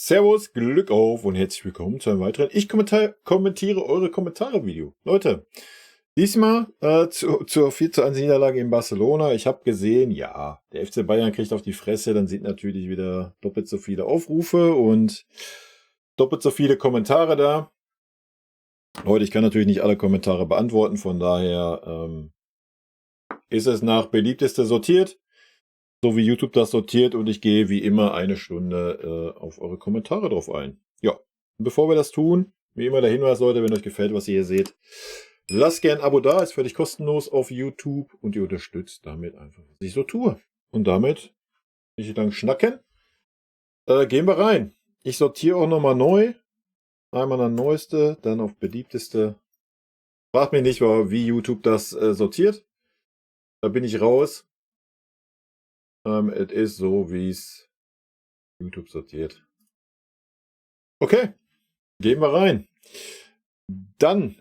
Servus, Glück auf und herzlich willkommen zu einem weiteren kommentiere eure Kommentare-Video. Leute, diesmal zur 4:1 Niederlage in Barcelona. Ich habe gesehen, ja, der FC Bayern kriegt auf die Fresse, dann sind natürlich wieder doppelt so viele Aufrufe und doppelt so viele Kommentare da. Leute, ich kann natürlich nicht alle Kommentare beantworten, von daher ist es nach beliebteste sortiert, so wie YouTube das sortiert, und ich gehe wie immer eine Stunde auf eure Kommentare drauf ein. Ja, und bevor wir das tun, wie immer der Hinweis, Leute, wenn euch gefällt, was ihr hier seht, lasst gern ein Abo da, ist völlig kostenlos auf YouTube und ihr unterstützt damit einfach, was ich so tue. Und damit, nicht lang schnacken, gehen wir rein. Ich sortiere auch nochmal neu. Einmal an neueste, dann auf beliebteste. Fragt mich nicht, wie YouTube das sortiert. Da bin ich raus. Es ist so, wie es YouTube sortiert. Okay, gehen wir rein. Dan,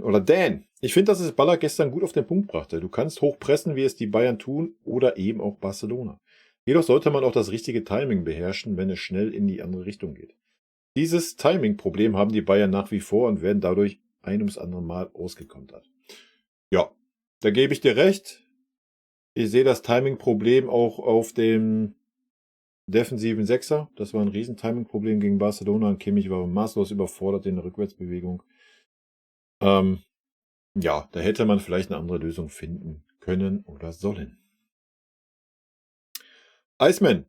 ich finde, dass es Baller gestern gut auf den Punkt brachte. Du kannst hochpressen, wie es die Bayern tun, oder eben auch Barcelona. Jedoch sollte man auch das richtige Timing beherrschen, wenn es schnell in die andere Richtung geht. Dieses Timing-Problem haben die Bayern nach wie vor und werden dadurch ein ums andere Mal ausgekontert. Ja, da gebe ich dir recht. Ich sehe das Timing-Problem auch auf dem defensiven Sechser. Das war ein riesen Timing-Problem gegen Barcelona und Kimmich war maßlos überfordert in der Rückwärtsbewegung. Ja, da hätte man vielleicht eine andere Lösung finden können oder sollen. Iceman.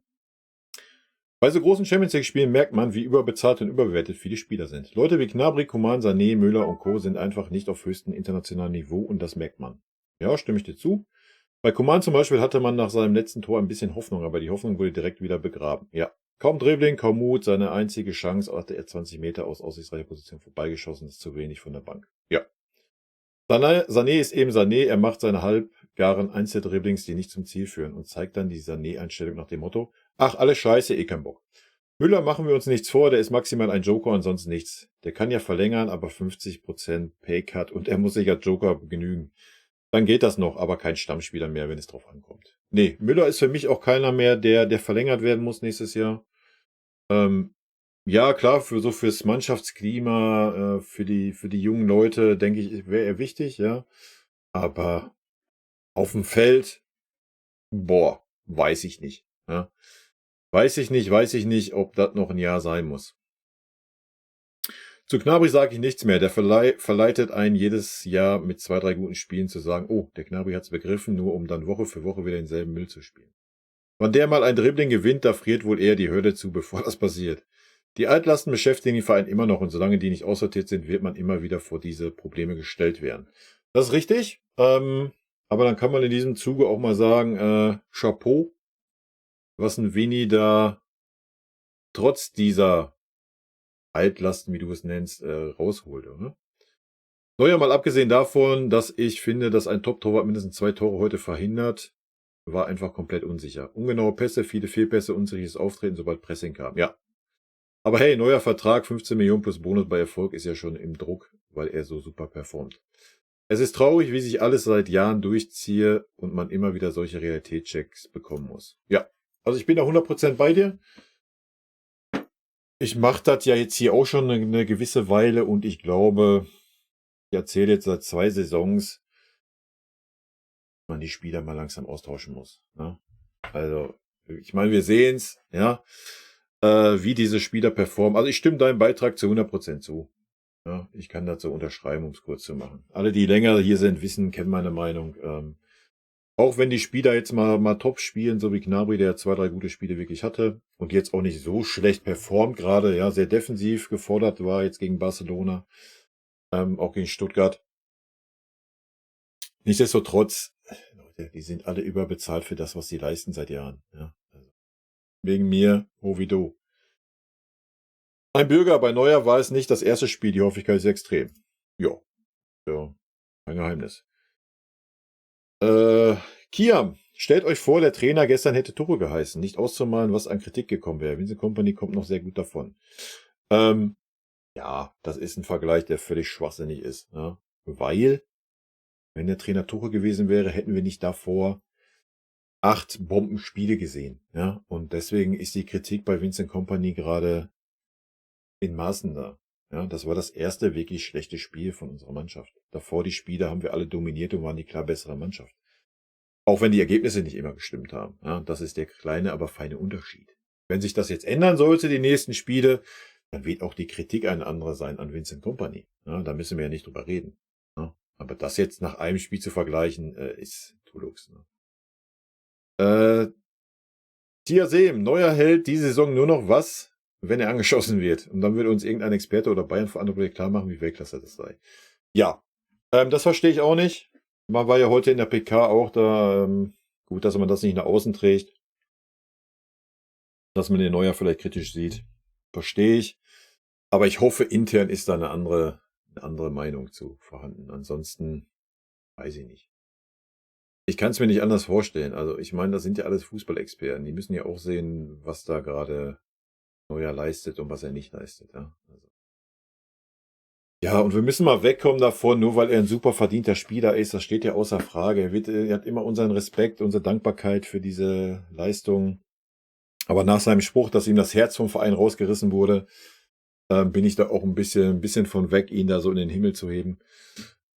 Bei so großen Champions League-Spielen merkt man, wie überbezahlt und überbewertet viele Spieler sind. Leute wie Gnabry, Coman, Sané, Müller und Co. sind einfach nicht auf höchstem internationalen Niveau und das merkt man. Ja, stimme ich dir zu. Bei Coman zum Beispiel hatte man nach seinem letzten Tor ein bisschen Hoffnung, aber die Hoffnung wurde direkt wieder begraben. Ja, kaum Dribbling, kaum Mut, seine einzige Chance hatte er 20 Meter aus aussichtsreicher Position vorbeigeschossen, ist zu wenig von der Bank. Ja. Sané ist eben Sané, er macht seine halbgaren Einzeldribblings, die nicht zum Ziel führen und zeigt dann die Sané-Einstellung nach dem Motto, ach, alles scheiße, kein Bock. Müller, machen wir uns nichts vor, der ist maximal ein Joker und sonst nichts. Der kann ja verlängern, aber 50% Paycut und er muss sich als Joker genügen. Dann geht das noch, aber kein Stammspieler mehr, wenn es drauf ankommt. Nee, Müller ist für mich auch keiner mehr, der verlängert werden muss nächstes Jahr. Ja, klar, fürs Mannschaftsklima, für die jungen Leute, denke ich, wäre er wichtig, ja. Aber auf dem Feld, boah, weiß ich nicht. Ja. Weiß ich nicht, ob das noch ein Jahr sein muss. Zu Gnabry sage ich nichts mehr. Der verleitet einen jedes Jahr mit 2, 3 guten Spielen zu sagen, oh, der Gnabry hat's begriffen, nur um dann Woche für Woche wieder denselben Müll zu spielen. Wenn der mal ein Dribbling gewinnt, da friert wohl eher die Hölle zu, bevor das passiert. Die Altlasten beschäftigen den Verein immer noch und solange die nicht aussortiert sind, wird man immer wieder vor diese Probleme gestellt werden. Das ist richtig, aber dann kann man in diesem Zuge auch mal sagen, Chapeau, was ein Vini da trotz dieser Altlasten, wie du es nennst, rausholt, oder? Neuer, mal abgesehen davon, dass ich finde, dass ein Top-Torwart mindestens 2 Tore heute verhindert, war einfach komplett unsicher. Ungenaue Pässe, viele Fehlpässe, unsicheres Auftreten, sobald Pressing kam. Ja. Aber hey, neuer Vertrag, 15 Millionen plus Bonus bei Erfolg ist ja schon im Druck, weil er so super performt. Es ist traurig, wie sich alles seit Jahren durchziehe und man immer wieder solche Realitätschecks bekommen muss. Ja, also ich bin da 100% bei dir. Ich mache das ja jetzt hier auch schon eine gewisse Weile und ich glaube, ich erzähle jetzt seit 2 Saisons, dass man die Spieler mal langsam austauschen muss. Ne? Also, ich meine, wir sehen es, ja, wie diese Spieler performen. Also ich stimme deinem Beitrag zu 100% zu. Ja, ich kann dazu unterschreiben, um es kurz zu machen. Alle, die länger hier sind, kennen meine Meinung. Auch wenn die Spieler jetzt mal top spielen, so wie Gnabry, der 2, 3 gute Spiele wirklich hatte und jetzt auch nicht so schlecht performt, gerade ja sehr defensiv gefordert war jetzt gegen Barcelona, auch gegen Stuttgart. Nichtsdestotrotz, Leute, die sind alle überbezahlt für das, was sie leisten seit Jahren. Ja. Also, wegen mir, Ovido. Ein Bürger, bei Neuer war es nicht das erste Spiel, die Häufigkeit ist extrem. Jo, ja, kein Geheimnis. Kiam, stellt euch vor, der Trainer gestern hätte Tuchel geheißen. Nicht auszumalen, was an Kritik gekommen wäre. Vincent Kompany kommt noch sehr gut davon. Ja, das ist ein Vergleich, der völlig schwachsinnig ist. Ne? Weil, wenn der Trainer Tuchel gewesen wäre, hätten wir nicht davor 8 Bombenspiele gesehen. Ja? Und deswegen ist die Kritik bei Vincent Kompany gerade in Maßen da. Ja, das war das erste wirklich schlechte Spiel von unserer Mannschaft. Davor die Spiele haben wir alle dominiert und waren die klar bessere Mannschaft. Auch wenn die Ergebnisse nicht immer gestimmt haben. Ja, das ist der kleine, aber feine Unterschied. Wenn sich das jetzt ändern sollte, die nächsten Spiele, dann wird auch die Kritik eine andere sein an Vincent Kompany. Ja, da müssen wir ja nicht drüber reden. Ja, aber das jetzt nach einem Spiel zu vergleichen, ist Tulux. Ne? Tia Seem, neuer Held, diese Saison nur noch was, wenn er angeschossen wird. Und dann wird uns irgendein Experte oder Bayern-Verantwortliche klar machen, wie Weltklasse das sei. Ja, das verstehe ich auch nicht. Man war ja heute in der PK auch da, gut, dass man das nicht nach außen trägt. Dass man den Neuer vielleicht kritisch sieht. Verstehe ich. Aber ich hoffe, intern ist da eine andere Meinung zu vorhanden. Ansonsten weiß ich nicht. Ich kann es mir nicht anders vorstellen. Also ich meine, das sind ja alles Fußballexperten. Die müssen ja auch sehen, was da gerade Neuer leistet und was er nicht leistet. Ja, also. Ja, und wir müssen mal wegkommen davon, nur weil er ein super verdienter Spieler ist. Das steht ja außer Frage. Er hat immer unseren Respekt, unsere Dankbarkeit für diese Leistung. Aber nach seinem Spruch, dass ihm das Herz vom Verein rausgerissen wurde, bin ich da auch ein bisschen von weg, ihn da so in den Himmel zu heben.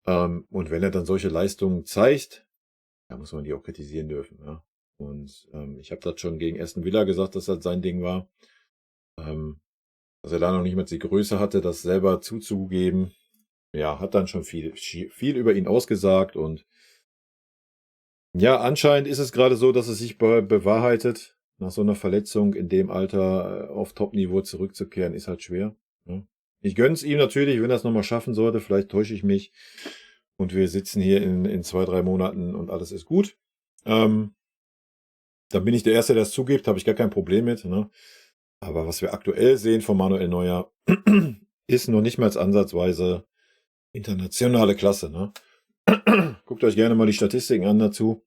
Und wenn er dann solche Leistungen zeigt, da muss man die auch kritisieren dürfen. Ja. Und ich habe das schon gegen Aston Villa gesagt, dass das sein Ding war. Dass er da noch nicht mal die Größe hatte, das selber zuzugeben. Ja, hat dann schon viel über ihn ausgesagt. Und ja, anscheinend ist es gerade so, dass es sich bewahrheitet. Nach so einer Verletzung in dem Alter auf Top-Niveau zurückzukehren, ist halt schwer. Ja. Ich gönn's ihm natürlich, wenn er es nochmal schaffen sollte. Vielleicht täusche ich mich. Und wir sitzen hier in 2-3 Monaten und alles ist gut. Dann bin ich der Erste, der es zugibt. Habe ich gar kein Problem mit. Ne? Aber was wir aktuell sehen von Manuel Neuer, ist noch nicht mal ansatzweise internationale Klasse. Ne? Guckt euch gerne mal die Statistiken an dazu.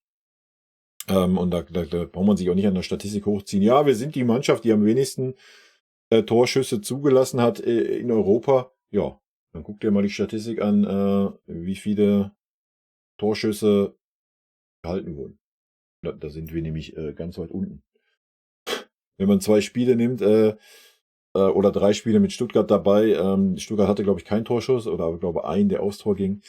Und da braucht man sich auch nicht an der Statistik hochziehen. Ja, wir sind die Mannschaft, die am wenigsten Torschüsse zugelassen hat in Europa. Ja, dann guckt ihr mal die Statistik an, wie viele Torschüsse gehalten wurden. Da sind wir nämlich ganz weit unten. Wenn man 2 Spiele nimmt oder 3 Spiele mit Stuttgart dabei, Stuttgart hatte, glaube ich, keinen Torschuss oder aber, glaube einen, der aufs Tor ging.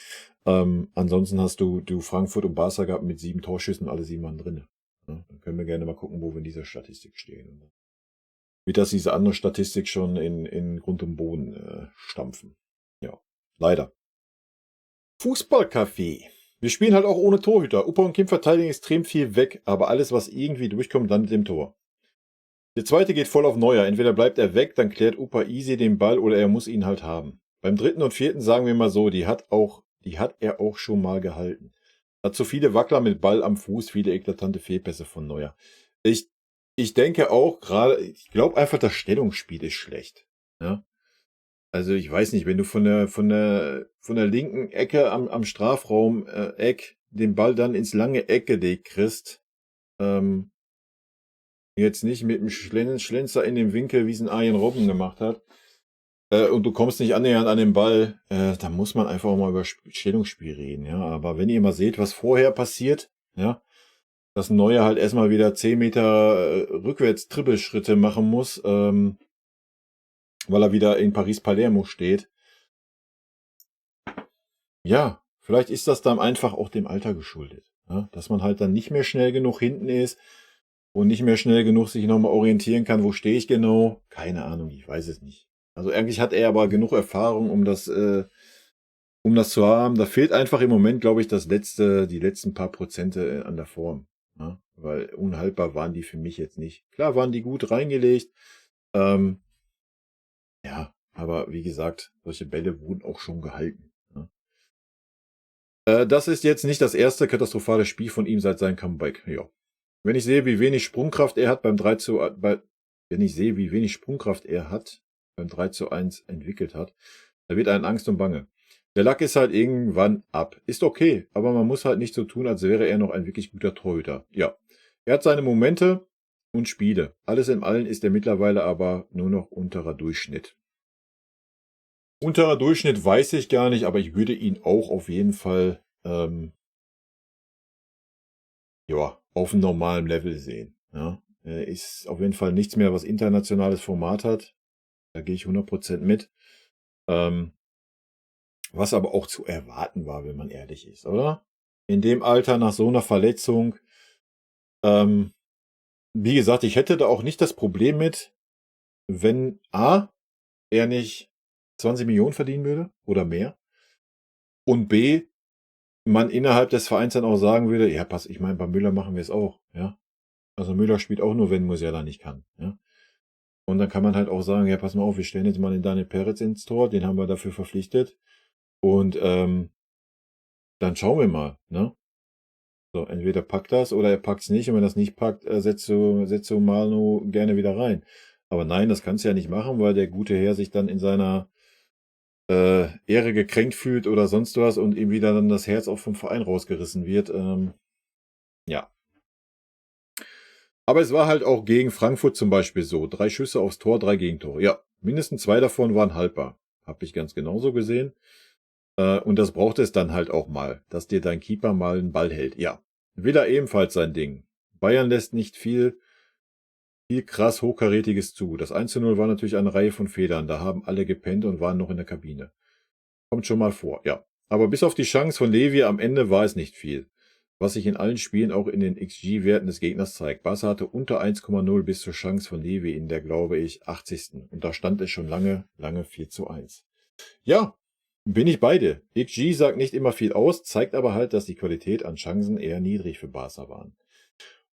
Ansonsten hast du Frankfurt und Barca gehabt mit 7 Torschüssen, alle 7 waren drin. Ja, dann können wir gerne mal gucken, wo wir in dieser Statistik stehen. Wird das diese andere Statistik schon in Grund und Boden stampfen. Ja, leider. Fußballcafé. Wir spielen halt auch ohne Torhüter. Upa und Kim verteidigen extrem viel weg, aber alles, was irgendwie durchkommt, landet im Tor. Der zweite geht voll auf Neuer. Entweder bleibt er weg, dann klärt Upa easy den Ball oder er muss ihn halt haben. Beim dritten und vierten sagen wir mal so, die hat er auch schon mal gehalten. Hat zu viele Wackler mit Ball am Fuß, viele eklatante Fehlpässe von Neuer. Ich denke auch gerade, ich glaube einfach, das Stellungsspiel ist schlecht. Ja? Also ich weiß nicht, wenn du von der linken Ecke am Strafraum Eck den Ball dann ins lange Eck gelegt kriegst, jetzt nicht mit dem Schlenzer in dem Winkel, wie es ein Arjen Robben gemacht hat, und du kommst nicht annähernd an den Ball, da muss man einfach auch mal über Stellungsspiel reden, ja. Aber wenn ihr mal seht, was vorher passiert, ja, dass ein Neuer halt erstmal wieder 10 Meter rückwärts Trippelschritte machen muss, weil er wieder in Paris-Palermo steht. Ja, vielleicht ist das dann einfach auch dem Alter geschuldet, ja? Dass man halt dann nicht mehr schnell genug hinten ist und nicht mehr schnell genug sich nochmal orientieren kann, wo stehe ich genau. Keine Ahnung, ich weiß es nicht. Also eigentlich hat er aber genug Erfahrung, um das zu haben. Da fehlt einfach im Moment, glaube ich, die letzten paar Prozente an der Form. Ja? Weil unhaltbar waren die für mich jetzt nicht. Klar waren die gut reingelegt. Ja, aber wie gesagt, solche Bälle wurden auch schon gehalten. Ja? Das ist jetzt nicht das erste katastrophale Spiel von ihm seit seinem Comeback. Ja. Wenn ich sehe, wie wenig Sprungkraft er hat beim 3:1 entwickelt hat, da wird einem Angst und Bange. Der Lack ist halt irgendwann ab. Ist okay, aber man muss halt nicht so tun, als wäre er noch ein wirklich guter Torhüter. Ja, er hat seine Momente und Spiele. Alles in allem ist er mittlerweile aber nur noch unterer Durchschnitt. Unterer Durchschnitt weiß ich gar nicht, aber ich würde ihn auch auf jeden Fall auf einem normalen Level sehen. Ja. Er ist auf jeden Fall nichts mehr, was internationales Format hat. Da gehe ich 100% mit. Ähm, was aber auch zu erwarten war, wenn man ehrlich ist, oder? In dem Alter nach so einer Verletzung, ähm, wie gesagt, ich hätte da auch nicht das Problem mit, wenn A, er nicht 20 Millionen verdienen würde oder mehr und B, man innerhalb des Vereins dann auch sagen würde, ja, pass, ich meine, bei Müller machen wir es auch, ja. Also Müller spielt auch nur, wenn Musiala nicht kann, ja. Und dann kann man halt auch sagen, ja, pass mal auf, wir stellen jetzt mal den Daniel Peretz ins Tor, den haben wir dafür verpflichtet und dann schauen wir mal, ne? So, entweder packt das oder er packt's nicht und wenn das nicht packt, setzt du Manu gerne wieder rein. Aber nein, das kannst du ja nicht machen, weil der gute Herr sich dann in seiner Ehre gekränkt fühlt oder sonst was und ihm wieder dann das Herz auch vom Verein rausgerissen wird. Ja. Aber es war halt auch gegen Frankfurt zum Beispiel so. 3 Schüsse aufs Tor, 3 Gegentore. Ja, mindestens 2 davon waren haltbar. Hab ich ganz genauso gesehen. Und das braucht es dann halt auch mal, dass dir dein Keeper mal einen Ball hält. Ja, will er ebenfalls sein Ding. Bayern lässt nicht viel krass Hochkarätiges zu. Das 1:0 war natürlich eine Reihe von Fehlern. Da haben alle gepennt und waren noch in der Kabine. Kommt schon mal vor, ja. Aber bis auf die Chance von Levi am Ende war es nicht viel. Was sich in allen Spielen auch in den XG-Werten des Gegners zeigt. Barca hatte unter 1,0 bis zur Chance von Levi in der, glaube ich, 80. Und da stand es schon lange, lange 4:1. Ja, bin ich bei dir. XG sagt nicht immer viel aus, zeigt aber halt, dass die Qualität an Chancen eher niedrig für Barca waren.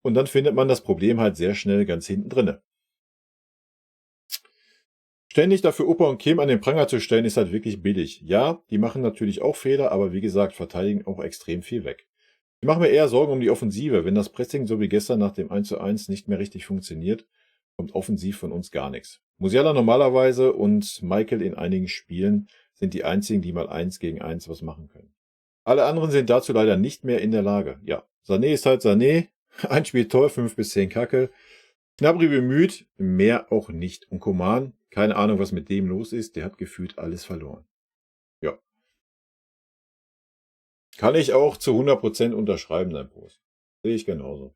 Und dann findet man das Problem halt sehr schnell ganz hinten drinne. Ständig dafür Opa und Kim an den Pranger zu stellen, ist halt wirklich billig. Ja, die machen natürlich auch Fehler, aber wie gesagt, verteidigen auch extrem viel weg. Ich mache mir eher Sorgen um die Offensive. Wenn das Pressing so wie gestern nach dem 1:1 nicht mehr richtig funktioniert, kommt offensiv von uns gar nichts. Musiala normalerweise und Michael in einigen Spielen sind die einzigen, die mal 1 gegen 1 was machen können. Alle anderen sind dazu leider nicht mehr in der Lage. Ja, Sané ist halt Sané. Ein Spiel toll, 5 bis 10 Kacke. Gnabry bemüht, mehr auch nicht. Und Coman, keine Ahnung, was mit dem los ist, der hat gefühlt alles verloren. Ja. Kann ich auch zu 100% unterschreiben, dein Post. Sehe ich genauso.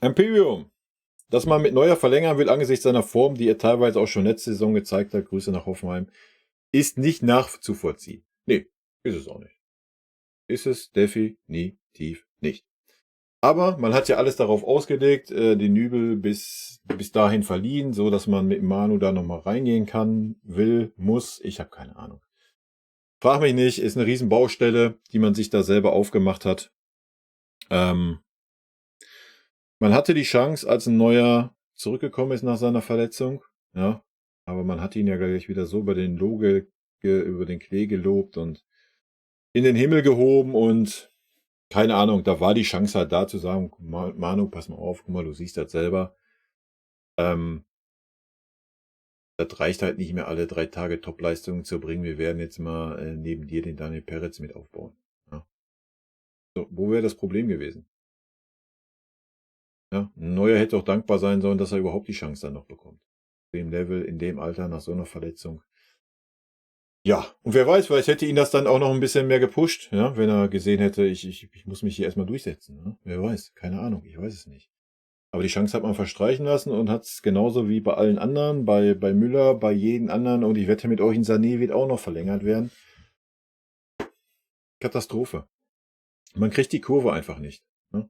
Imperium, dass man mit Neuer verlängern will angesichts seiner Form, die er teilweise auch schon letzte Saison gezeigt hat, Grüße nach Hoffenheim, ist nicht nachzuvollziehen. Nee, ist es auch nicht. Ist es definitiv nicht. Aber man hat ja alles darauf ausgelegt, den Nübel bis dahin verliehen, so dass man mit Manu da nochmal reingehen kann, will, muss. Ich habe keine Ahnung. Frag mich nicht, ist eine Riesenbaustelle, die man sich da selber aufgemacht hat. Man hatte die Chance, als ein Neuer zurückgekommen ist nach seiner Verletzung. Ja, aber man hat ihn ja gleich wieder so über den Klee gelobt und in den Himmel gehoben und keine Ahnung, da war die Chance halt da zu sagen, Manu, pass mal auf, guck mal, du siehst das selber. Das reicht halt nicht mehr, alle 3 Tage Topleistungen zu bringen. Wir werden jetzt mal neben dir den Daniel Peretz mit aufbauen. Ja. So, wo wäre das Problem gewesen? Ja, ein Neuer hätte auch dankbar sein sollen, dass er überhaupt die Chance dann noch bekommt. Dem Level, in dem Alter, nach so einer Verletzung. Ja, und wer weiß, vielleicht hätte ihn das dann auch noch ein bisschen mehr gepusht, ja, wenn er gesehen hätte, ich muss mich hier erstmal durchsetzen. Ne? Wer weiß, keine Ahnung, ich weiß es nicht. Aber die Chance hat man verstreichen lassen und hat es genauso wie bei allen anderen, bei Müller, bei jedem anderen, und ich wette mit euch, in Sané wird auch noch verlängert werden. Katastrophe. Man kriegt die Kurve einfach nicht. Ne?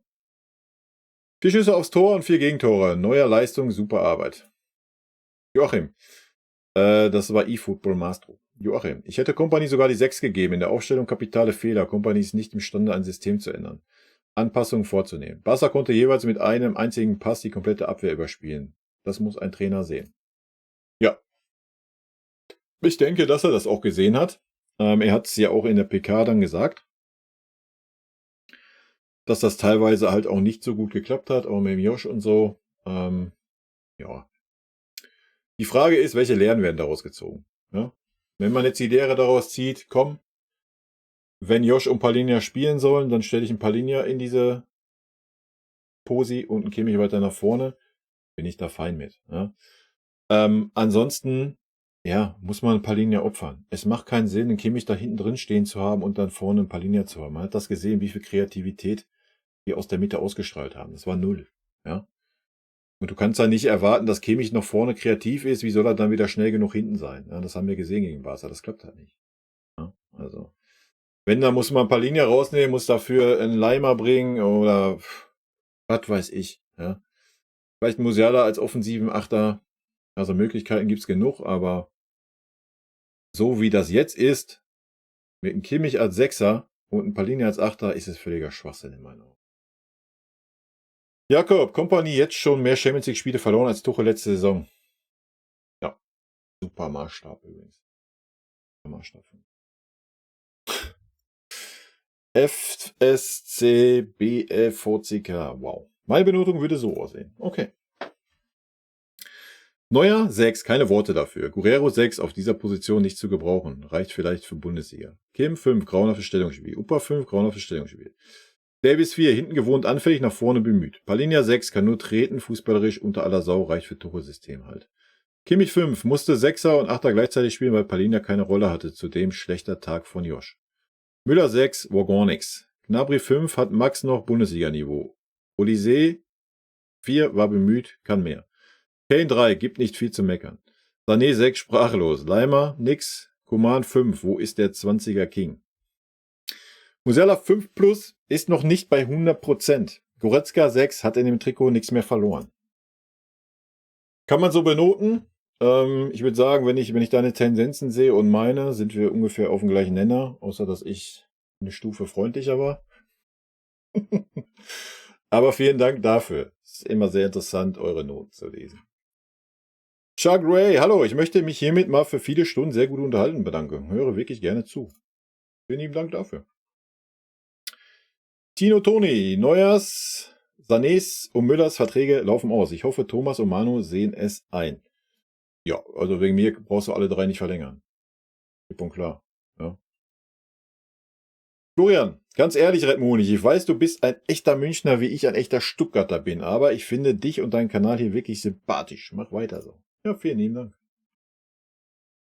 4 Schüsse aufs Tor und 4 Gegentore. Neuer Leistung, super Arbeit. Joachim. Das war eFootball Mastro. Joachim. Ich hätte Kompany sogar die 6 gegeben. In der Aufstellung kapitale Fehler. Kompany ist nicht imstande, ein System zu ändern. Anpassungen vorzunehmen. Barca konnte jeweils mit einem einzigen Pass die komplette Abwehr überspielen. Das muss ein Trainer sehen. Ja. Ich denke, dass er das auch gesehen hat. Er hat es ja auch in der PK dann gesagt, dass das teilweise halt auch nicht so gut geklappt hat, auch mit dem Josh und so. Ja. Die Frage ist, welche Lehren werden daraus gezogen? Ja? Wenn man jetzt die Lehre daraus zieht, komm, wenn Josh und Palinja spielen sollen, dann stelle ich einen Palinja in diese Posi und einen Kimmich weiter nach vorne. Bin ich da fein mit. Ja? Ansonsten, ja, muss man Palinja opfern. Es macht keinen Sinn, einen Kimmich da hinten drin stehen zu haben und dann vorne einen Palinja zu haben. Man hat das gesehen, wie viel Kreativität wir aus der Mitte ausgestrahlt haben. Das war 0. Ja? Und du kannst ja nicht erwarten, dass Kimmich noch vorne kreativ ist. Wie soll er dann wieder schnell genug hinten sein? Ja, das haben wir gesehen gegen Barca. Das klappt halt nicht. Ja, also, wenn, dann muss man ein paar Linien rausnehmen, muss dafür einen Leimer bringen oder was weiß ich. Ja. Vielleicht Musiala als offensiven Achter. Also Möglichkeiten gibt's genug, aber so wie das jetzt ist, mit einem Kimmich als Sechser und ein Palini als Achter, ist es völliger Schwachsinn in meinen Augen. Jakob, Kompanie jetzt schon mehr Champions League Spiele verloren als Tuchel letzte Saison. Ja, super Maßstab übrigens. Super Maßstab. FSC BFVCK. Wow. Meine Benotung würde so aussehen. Okay. Neuer 6, keine Worte dafür. Guerrero 6 auf dieser Position nicht zu gebrauchen. Reicht vielleicht für Bundesliga. Kim 5, grauenhaftes Stellungsspiel. Upa 5, grauenhaftes Stellungsspiel. Davis 4, hinten gewohnt anfällig, nach vorne bemüht. Palinja 6, kann nur treten, fußballerisch unter aller Sau, reicht für Tuchel-System halt. Kimmich 5, musste 6er und 8er gleichzeitig spielen, weil Palinja keine Rolle hatte. Zudem schlechter Tag von Josh. Müller 6, war gar nix. Gnabry 5, hat Max noch Bundesliga-Niveau. Olise 4, war bemüht, kann mehr. Kane 3, gibt nicht viel zu meckern. Sané 6, sprachlos. Leimer, nix. Coman 5, wo ist der 20er King? Musiala 5 plus ist noch nicht bei 100%. Goretzka 6 hat in dem Trikot nichts mehr verloren. Kann man so benoten? Ich würde sagen, wenn ich deine Tendenzen sehe und meine, sind wir ungefähr auf dem gleichen Nenner, außer dass ich eine Stufe freundlicher war. Aber vielen Dank dafür. Es ist immer sehr interessant, eure Noten zu lesen. Chuck Ray, hallo, ich möchte mich hiermit mal für viele Stunden sehr gut unterhalten bedanken. Höre wirklich gerne zu. Vielen lieben Dank dafür. Tino Toni, Neuers, Sanés und Müllers Verträge laufen aus. Ich hoffe, Thomas und Manu sehen es ein. Ja, also wegen mir brauchst du alle drei nicht verlängern. Klipp und klar. Ja. Florian, ganz ehrlich, Redmonig, ich weiß, du bist ein echter Münchner, wie ich ein echter Stuttgarter bin, aber ich finde dich und deinen Kanal hier wirklich sympathisch. Mach weiter so. Ja, vielen lieben Dank.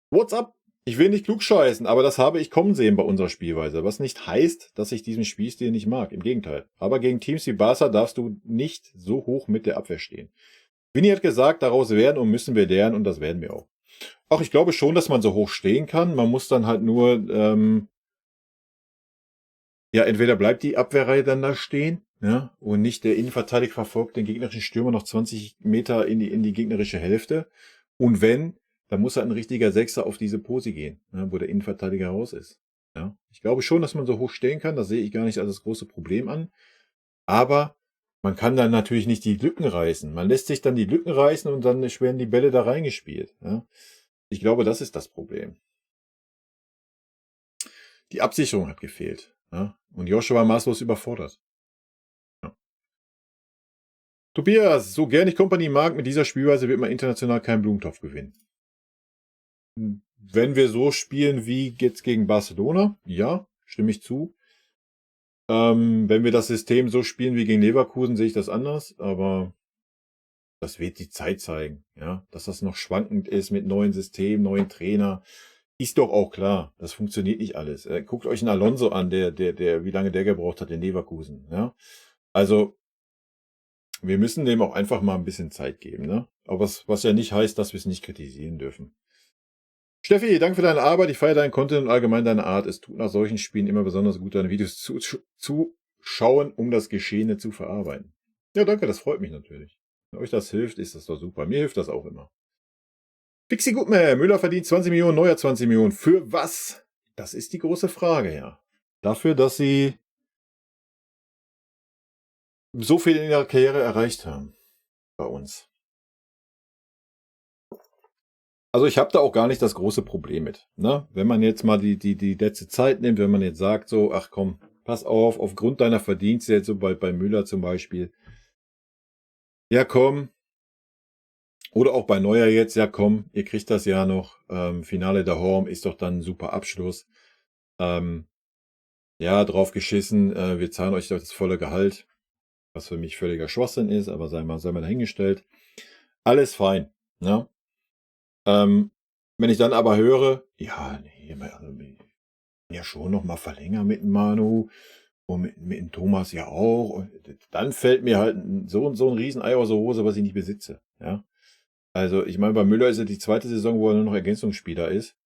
What's up? Ich will nicht klugscheißen, aber das habe ich kommen sehen bei unserer Spielweise, was nicht heißt, dass ich diesen Spielstil nicht mag. Im Gegenteil. Aber gegen Teams wie Barca darfst du nicht so hoch mit der Abwehr stehen. Vinny hat gesagt, daraus werden und müssen wir lernen und das werden wir auch. Ach, ich glaube schon, dass man so hoch stehen kann. Man muss dann halt nur, ja, entweder bleibt die Abwehrreihe dann da stehen, ja, und nicht der Innenverteidiger verfolgt den gegnerischen Stürmer noch 20 Meter in die gegnerische Hälfte. Und wenn, dann muss halt ein richtiger Sechser auf diese Pose gehen, ja, wo der Innenverteidiger raus ist. Ja. Ich glaube schon, dass man so hoch stehen kann. Das sehe ich gar nicht als das große Problem an. Aber man kann dann natürlich nicht die Lücken reißen. Man lässt sich dann die Lücken reißen und dann werden die Bälle da reingespielt. Ja. Ich glaube, das ist das Problem. Die Absicherung hat gefehlt. Ja. Und Joshua war maßlos überfordert. Ja. Tobias, so gern ich Company mag, mit dieser Spielweise wird man international keinen Blumentopf gewinnen. Wenn wir so spielen wie jetzt gegen Barcelona, ja, stimme ich zu. Wenn wir das System so spielen wie gegen Leverkusen, sehe ich das anders, aber das wird die Zeit zeigen, ja, dass das noch schwankend ist mit neuen Systemen, neuen Trainer, ist doch auch klar. Das funktioniert nicht alles. Guckt euch einen Alonso an, der, wie lange der gebraucht hat in Leverkusen, ja. Also, wir müssen dem auch einfach mal ein bisschen Zeit geben, ne? Aber was ja nicht heißt, dass wir es nicht kritisieren dürfen. Steffi, danke für deine Arbeit. Ich feiere deinen Content und allgemein deine Art. Es tut nach solchen Spielen immer besonders gut, deine Videos zu schauen, um das Geschehene zu verarbeiten. Ja, danke, das freut mich natürlich. Wenn euch das hilft, ist das doch super. Mir hilft das auch immer. Fixi Gutmann, Müller verdient 20 Millionen, Neuer 20 Millionen. Für was? Das ist die große Frage, ja. Dafür, dass sie so viel in ihrer Karriere erreicht haben. Bei uns. Also ich habe da auch gar nicht das große Problem mit. Ne? Wenn man jetzt mal die letzte Zeit nimmt, wenn man jetzt sagt so, ach komm, pass auf, aufgrund deiner Verdienste jetzt so bei Müller zum Beispiel. Ja komm. Oder auch bei Neuer jetzt, ja komm, ihr kriegt das ja noch. Finale der Horm ist doch dann ein super Abschluss. Ja, drauf geschissen, wir zahlen euch doch das volle Gehalt. Was für mich völliger Schwachsinn ist, aber sei mal dahingestellt. Alles fein. Ne? Wenn ich dann aber höre, ja, nee, also, ja schon noch mal verlängern mit dem Manu Und mit dem Thomas ja auch. Und dann fällt mir halt so ein Riesenei aus der Hose, was ich nicht besitze. Ja. Also, ich meine, bei Müller ist ja die zweite Saison, wo er nur noch Ergänzungsspieler ist.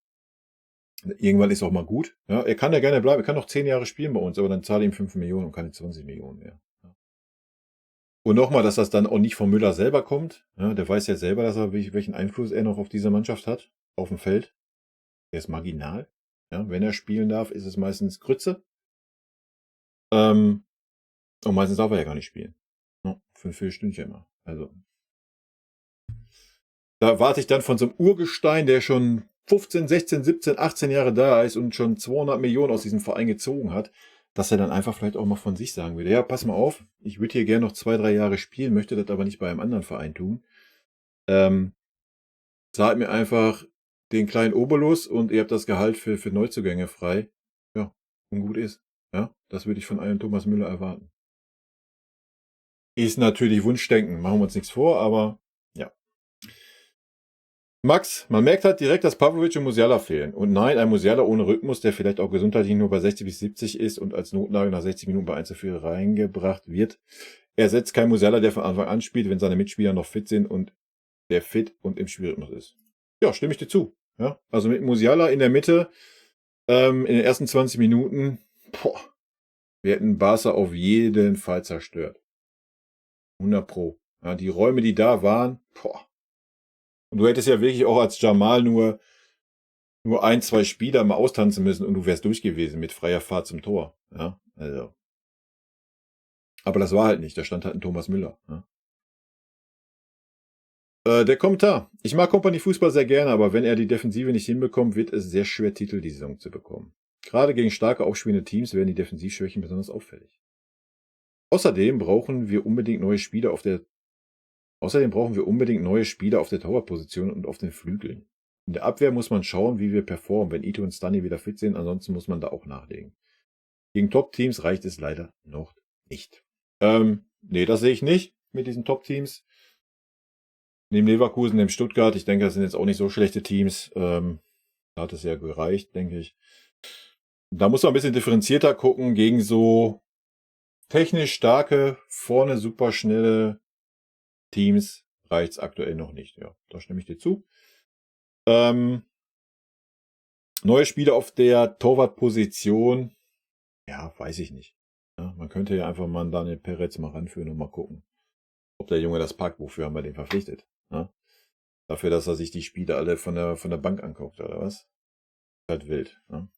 Irgendwann ist auch mal gut. Ja, er kann ja gerne bleiben. Er kann noch 10 Jahre spielen bei uns, aber dann zahle ich ihm 5 Millionen und keine 20 Millionen mehr. Ja. Und nochmal, dass das dann auch nicht von Müller selber kommt. Ja, der weiß ja selber, dass er, welchen Einfluss er noch auf diese Mannschaft hat, auf dem Feld. Der ist marginal. Ja, wenn er spielen darf, ist es meistens Grütze. Und meistens darf er ja gar nicht spielen. Ja, für ein Viertelstündchen immer. Also, da warte ich dann von so einem Urgestein, der schon 15, 16, 17, 18 Jahre da ist und schon 200 Millionen aus diesem Verein gezogen hat, dass er dann einfach vielleicht auch mal von sich sagen würde, ja, pass mal auf, ich würde hier gerne noch 2, 3 Jahre spielen, möchte das aber nicht bei einem anderen Verein tun. Zahlt mir einfach den kleinen Obolus und ihr habt das Gehalt für Neuzugänge frei. Ja, und gut ist. Ja, das würde ich von einem Thomas Müller erwarten. Ist natürlich Wunschdenken, machen wir uns nichts vor, aber ja. Max, man merkt halt direkt, dass Pavlovic und Musiala fehlen. Und nein, ein Musiala ohne Rhythmus, der vielleicht auch gesundheitlich nur bei 60 bis 70 ist und als Notlage nach 60 Minuten bei 1:4 reingebracht wird, ersetzt kein Musiala, der von Anfang an spielt, wenn seine Mitspieler noch fit sind und der fit und im Spielrhythmus ist. Ja, stimme ich dir zu. Ja, also mit Musiala in der Mitte, in den ersten 20 Minuten, boah, wir hätten Barca auf jeden Fall zerstört. 100 Pro. Ja, die Räume, die da waren, boah. Und du hättest ja wirklich auch als Jamal nur 1, 2 Spieler mal austanzen müssen und du wärst durch gewesen mit freier Fahrt zum Tor. Ja, also. Aber das war halt nicht. Da stand halt ein Thomas Müller. Ja. Der Kommentar. Ich mag Kompanie Fußball sehr gerne, aber wenn er die Defensive nicht hinbekommt, wird es sehr schwer, Titel die Saison zu bekommen. Gerade gegen starke aufspielende Teams werden die Defensivschwächen besonders auffällig. Außerdem brauchen wir unbedingt neue Spieler auf der Torwartposition und auf den Flügeln. In der Abwehr muss man schauen, wie wir performen, wenn Ito und Stunny wieder fit sind, ansonsten muss man da auch nachlegen. Gegen Top-Teams reicht es leider noch nicht. Nee, das sehe ich nicht mit diesen Top-Teams. Neben Leverkusen, neben Stuttgart, ich denke, das sind jetzt auch nicht so schlechte Teams. Da hat es ja gereicht, denke ich. Da muss man ein bisschen differenzierter gucken. Gegen so technisch starke, vorne super schnelle Teams reicht es aktuell noch nicht. Ja, da stimme ich dir zu. Neue Spieler auf der Torwartposition, ja, weiß ich nicht. Ja, man könnte ja einfach mal Daniel Peretz mal ranführen und mal gucken, ob der Junge das packt. Wofür haben wir den verpflichtet? Ja? Dafür, dass er sich die Spiele alle von der Bank anguckt, oder was? Halt wild. Ja?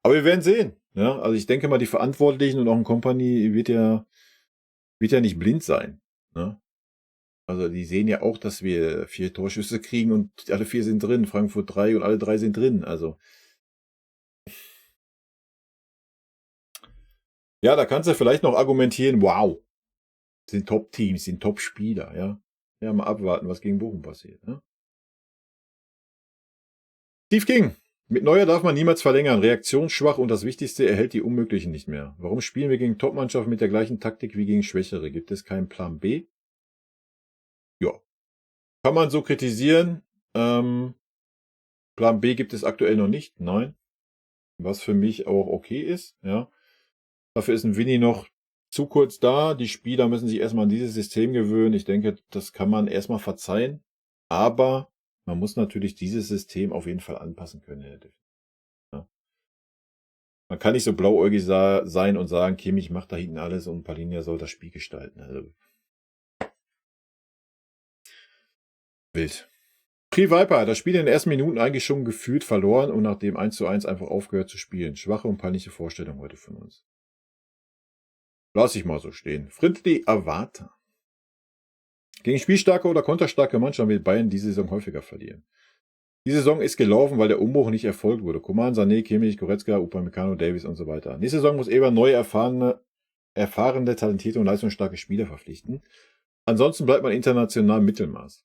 Aber wir werden sehen. Ja? Also ich denke mal, die Verantwortlichen und auch ein Company wird ja nicht blind sein. Ne? Also die sehen ja auch, dass wir 4 Torschüsse kriegen und alle 4 sind drin. Frankfurt 3 und alle 3 sind drin. Also ja, da kannst du vielleicht noch argumentieren, wow, sind Top-Teams, sind Top-Spieler, ja. Ja, mal abwarten, was gegen Bochum passiert. Ne? Steve King. Mit Neuer darf man niemals verlängern. Reaktionsschwach und das Wichtigste, er hält die Unmöglichen nicht mehr. Warum spielen wir gegen Top-Mannschaften mit der gleichen Taktik wie gegen Schwächere? Gibt es keinen Plan B? Ja. Kann man so kritisieren. Plan B gibt es aktuell noch nicht. Nein. Was für mich auch okay ist. Ja. Dafür ist ein Winnie noch zu kurz da. Die Spieler müssen sich erstmal an dieses System gewöhnen. Ich denke, das kann man erstmal verzeihen. Aber man muss natürlich dieses System auf jeden Fall anpassen können. Ja. Man kann nicht so blauäugig sein und sagen, Kimmich macht da hinten alles und Palhinha soll das Spiel gestalten. Also wild. Pri Viper, das Spiel in den ersten Minuten eigentlich schon gefühlt verloren und nach dem 1:1 einfach aufgehört zu spielen. Schwache und peinliche Vorstellung heute von uns. Lass ich mal so stehen. Friendly Avata. Gegen spielstarke oder konterstarke Mannschaften wird Bayern diese Saison häufiger verlieren. Die Saison ist gelaufen, weil der Umbruch nicht erfolgt wurde. Coman, Sané, Kimmich, Goretzka, Upamecano, Davies und so weiter. Nächste Saison muss Eber neue, erfahrene, talentierte und leistungsstarke Spieler verpflichten. Ansonsten bleibt man international Mittelmaß.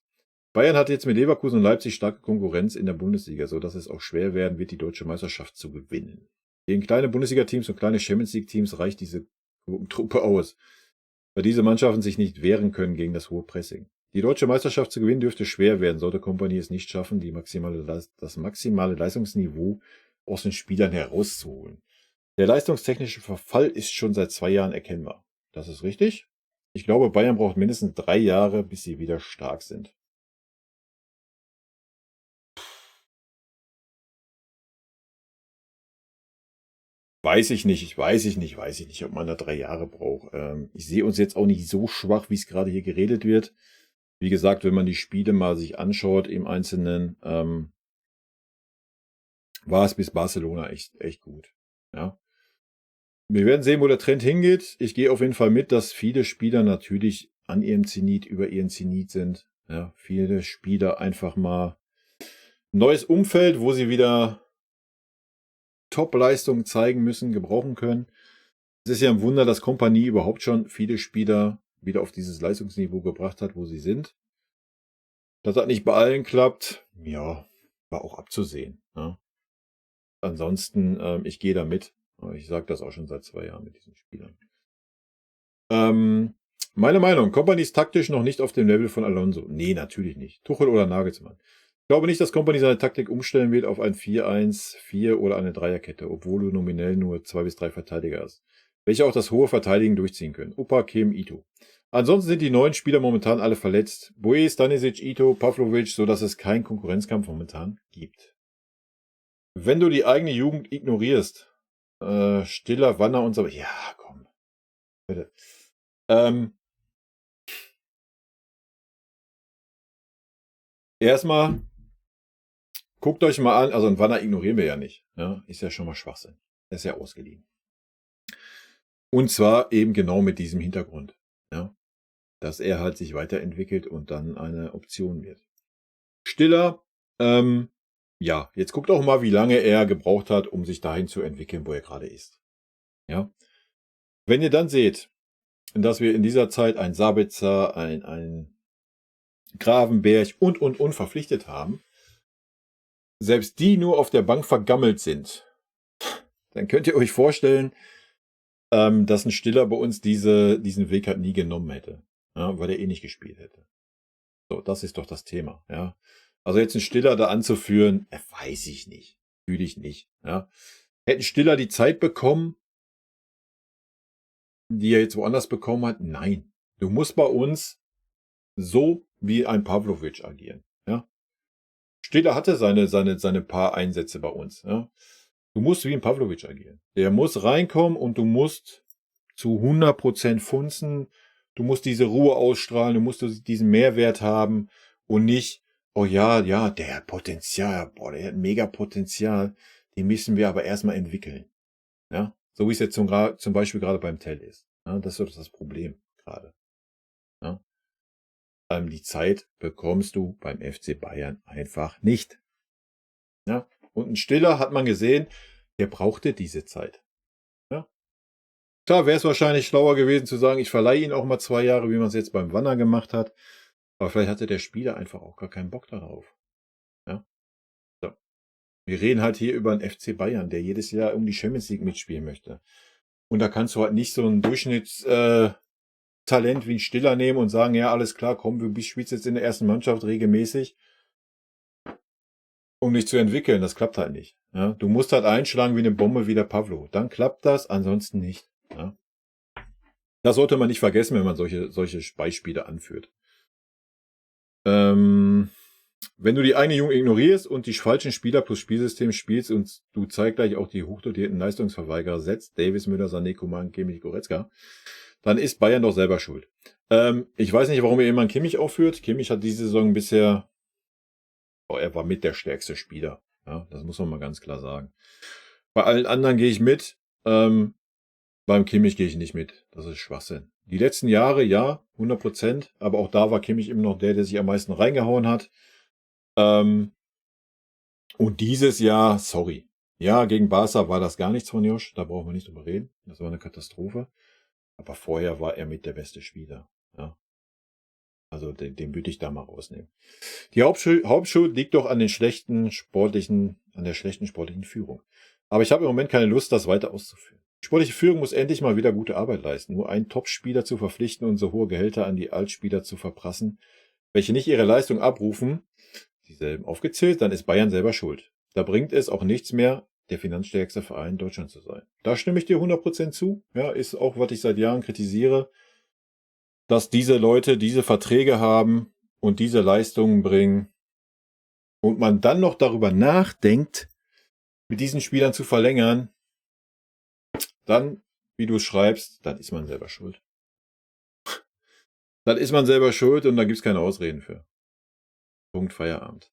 Bayern hat jetzt mit Leverkusen und Leipzig starke Konkurrenz in der Bundesliga, sodass es auch schwer werden wird, die deutsche Meisterschaft zu gewinnen. Gegen kleine Bundesliga-Teams und kleine Champions League-Teams reicht diese Truppe aus, weil diese Mannschaften sich nicht wehren können gegen das hohe Pressing. Die deutsche Meisterschaft zu gewinnen dürfte schwer werden, sollte Kompanie es nicht schaffen, das maximale Leistungsniveau aus den Spielern herauszuholen. Der leistungstechnische Verfall ist schon seit 2 Jahren erkennbar. Das ist richtig. Ich glaube, Bayern braucht mindestens 3 Jahre, bis sie wieder stark sind. Weiß ich nicht, ob man da 3 Jahre braucht. Ich sehe uns jetzt auch nicht so schwach, wie es gerade hier geredet wird. Wie gesagt, wenn man die Spiele mal sich anschaut im Einzelnen, war es bis Barcelona echt gut. Ja. Wir werden sehen, wo der Trend hingeht. Ich gehe auf jeden Fall mit, dass viele Spieler natürlich an ihrem Zenit, über ihren Zenit sind. Ja, viele Spieler einfach mal neues Umfeld, wo sie wieder Top-Leistungen zeigen müssen, gebrauchen können. Es ist ja ein Wunder, dass Kompanie überhaupt schon viele Spieler wieder auf dieses Leistungsniveau gebracht hat, wo sie sind. Dass das nicht bei allen klappt, ja, war auch abzusehen. Ja. Ansonsten, ich gehe da mit. Ich sage das auch schon seit 2 Jahren mit diesen Spielern. Meine Meinung, Kompany ist taktisch noch nicht auf dem Level von Alonso. Nee, natürlich nicht. Tuchel oder Nagelsmann. Ich glaube nicht, dass Kompany seine Taktik umstellen wird auf ein 4-1-4 oder eine Dreierkette, obwohl du nominell nur 2 bis 3 Verteidiger hast, welche auch das hohe Verteidigen durchziehen können. Upa, Kim, Ito. Ansonsten sind die neuen Spieler momentan alle verletzt. Boe, Stanisic, Ito, Pavlovic, sodass es keinen Konkurrenzkampf momentan gibt. Wenn du die eigene Jugend ignorierst, Stiller, Wanner und so, ja, komm, bitte. Erstmal, guckt euch mal an, also ein Wanner ignorieren wir ja nicht. Ja, ist ja schon mal Schwachsinn. Er ist ja ausgeliehen. Und zwar eben genau mit diesem Hintergrund. Ja, dass er halt sich weiterentwickelt und dann eine Option wird. Stiller, ja, jetzt guckt auch mal, wie lange er gebraucht hat, um sich dahin zu entwickeln, wo er gerade ist. Ja, wenn ihr dann seht, dass wir in dieser Zeit ein Sabitzer, ein Gravenberg und verpflichtet haben, selbst die nur auf der Bank vergammelt sind, dann könnt ihr euch vorstellen, dass ein Stiller bei uns diesen Weg halt nie genommen hätte, ja, weil er eh nicht gespielt hätte. So, das ist doch das Thema. Ja. Also jetzt einen Stiller da anzuführen, weiß ich nicht, fühle ich nicht. Ja. Hätten Stiller die Zeit bekommen, die er jetzt woanders bekommen hat? Nein. Du musst bei uns so wie ein Pavlovic agieren. Ja. Stiller hatte seine paar Einsätze bei uns. Ja. Du musst wie ein Pavlovic agieren. Der muss reinkommen und du musst zu 100% funzen. Du musst diese Ruhe ausstrahlen. Du musst diesen Mehrwert haben und nicht, oh ja, der hat Potenzial. Boah, der hat mega Potenzial. Den müssen wir aber erstmal entwickeln. Ja, so wie es jetzt zum Beispiel gerade beim Tell ist. Ja, das ist so das Problem gerade. Ja. Die Zeit bekommst du beim FC Bayern einfach nicht. Ja. Und ein Stiller hat man gesehen, der brauchte diese Zeit. Ja. Klar wäre es wahrscheinlich schlauer gewesen zu sagen, ich verleihe ihn auch mal 2 Jahre, wie man es jetzt beim Wanner gemacht hat. Aber vielleicht hatte der Spieler einfach auch gar keinen Bock darauf. Ja. So. Wir reden halt hier über einen FC Bayern, der jedes Jahr um die Champions League mitspielen möchte. Und da kannst du halt nicht so ein Durchschnittstalent wie ein Stiller nehmen und sagen, ja, alles klar, komm, du spielst jetzt in der ersten Mannschaft regelmäßig, um dich zu entwickeln. Das klappt halt nicht. Ja. Du musst halt einschlagen wie eine Bombe wie der Pavlo. Dann klappt das, ansonsten nicht. Ja. Das sollte man nicht vergessen, wenn man solche Beispiele anführt. Wenn du die eine Jugend ignorierst und die falschen Spieler plus Spielsystem spielst und du zeitgleich auch die hochdotierten Leistungsverweigerer setzt, Davis, Müller, Sané, Coman, Kimmich, Goretzka, dann ist Bayern doch selber schuld. Ich weiß nicht, warum ihr immer Kimmich aufführt. Kimmich hat diese Saison bisher, er war mit der stärkste Spieler. Ja, das muss man mal ganz klar sagen. Bei allen anderen gehe ich mit. Beim Kimmich gehe ich nicht mit. Das ist Schwachsinn. Die letzten Jahre, ja, 100%. Aber auch da war Kimmich immer noch der sich am meisten reingehauen hat. Und dieses Jahr, sorry. Ja, gegen Barca war das gar nichts von Josh. Da brauchen wir nicht drüber reden. Das war eine Katastrophe. Aber vorher war er mit der beste Spieler. Ja. Also den würde ich da mal rausnehmen. Die Hauptschuld liegt doch an der schlechten sportlichen Führung. Aber ich habe im Moment keine Lust, das weiter auszuführen. Die sportliche Führung muss endlich mal wieder gute Arbeit leisten. Nur einen Top-Spieler zu verpflichten und so hohe Gehälter an die Altspieler zu verprassen, welche nicht ihre Leistung abrufen, dieselben aufgezählt, dann ist Bayern selber schuld. Da bringt es auch nichts mehr, der finanzstärkste Verein Deutschlands zu sein. Da stimme ich dir 100% zu. Ja, ist auch, was ich seit Jahren kritisiere, dass diese Leute diese Verträge haben und diese Leistungen bringen und man dann noch darüber nachdenkt, mit diesen Spielern zu verlängern, dann, wie du es schreibst, dann ist man selber schuld. Dann ist man selber schuld und da gibt es keine Ausreden für. Punkt, Feierabend.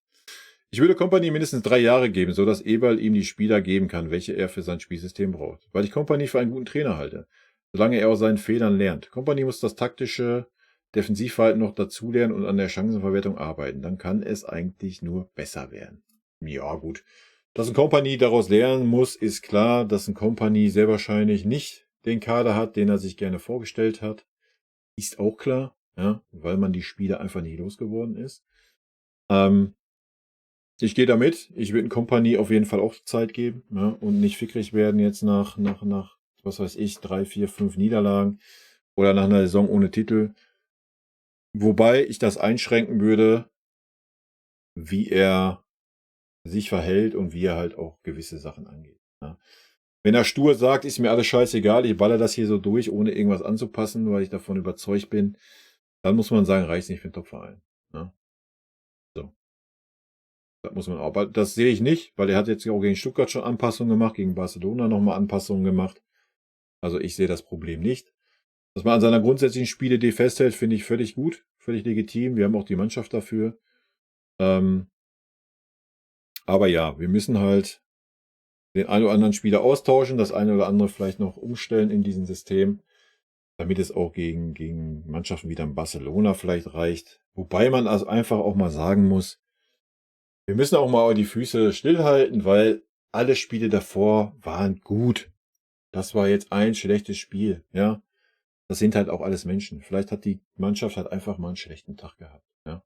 Ich würde Kompany mindestens 3 Jahre geben, sodass Eberl ihm die Spieler geben kann, welche er für sein Spielsystem braucht. Weil ich Kompany für einen guten Trainer halte, solange er aus seinen Fehlern lernt. Kompany muss das taktische Defensivverhalten noch dazulernen und an der Chancenverwertung arbeiten. Dann kann es eigentlich nur besser werden. Ja, gut. Dass ein Kompany daraus lernen muss, ist klar. Dass ein Kompany sehr wahrscheinlich nicht den Kader hat, den er sich gerne vorgestellt hat, ist auch klar, ja, weil man die Spieler einfach nicht losgeworden ist. Ich gehe damit. Ich würde ein Kompany auf jeden Fall auch Zeit geben, ja, und nicht fickrig werden jetzt nach, was weiß ich, 3, 4, 5 Niederlagen oder nach einer Saison ohne Titel. Wobei ich das einschränken würde, wie er sich verhält und wie er halt auch gewisse Sachen angeht. Ja. Wenn er stur sagt, ist mir alles scheißegal, ich baller das hier so durch, ohne irgendwas anzupassen, weil ich davon überzeugt bin, dann muss man sagen, reicht nicht für den Topverein. Ja. So. Das muss man auch. Aber das sehe ich nicht, weil er hat jetzt auch gegen Stuttgart schon Anpassungen gemacht, gegen Barcelona nochmal Anpassungen gemacht. Also ich sehe das Problem nicht. Dass man an seiner grundsätzlichen Spielidee festhält, finde ich völlig gut, völlig legitim. Wir haben auch die Mannschaft dafür. Aber ja, wir müssen halt den einen oder anderen Spieler austauschen, das eine oder andere vielleicht noch umstellen in diesem System, damit es auch gegen Mannschaften wie dann Barcelona vielleicht reicht. Wobei man also einfach auch mal sagen muss, wir müssen auch mal die Füße stillhalten, weil alle Spiele davor waren gut. Das war jetzt ein schlechtes Spiel, ja. Das sind halt auch alles Menschen. Vielleicht hat die Mannschaft halt einfach mal einen schlechten Tag gehabt, ja.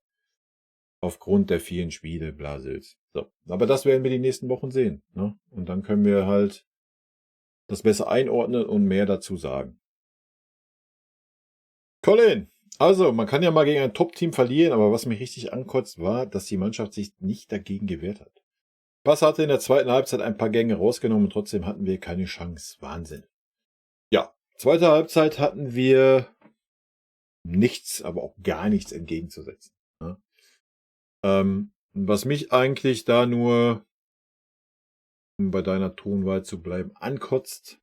Aufgrund der vielen Spiele, Blasels. So. Aber das werden wir die nächsten Wochen sehen, ne? Und dann können wir halt das besser einordnen und mehr dazu sagen. Colin, also man kann ja mal gegen ein Top-Team verlieren, aber was mich richtig ankotzt, war, dass die Mannschaft sich nicht dagegen gewehrt hat. Pass hatte in der zweiten Halbzeit ein paar Gänge rausgenommen und trotzdem hatten wir keine Chance. Wahnsinn. Ja, zweite Halbzeit hatten wir nichts, aber auch gar nichts entgegenzusetzen. Ne? Was mich eigentlich da nur, um bei deiner Tonwahl zu bleiben, ankotzt,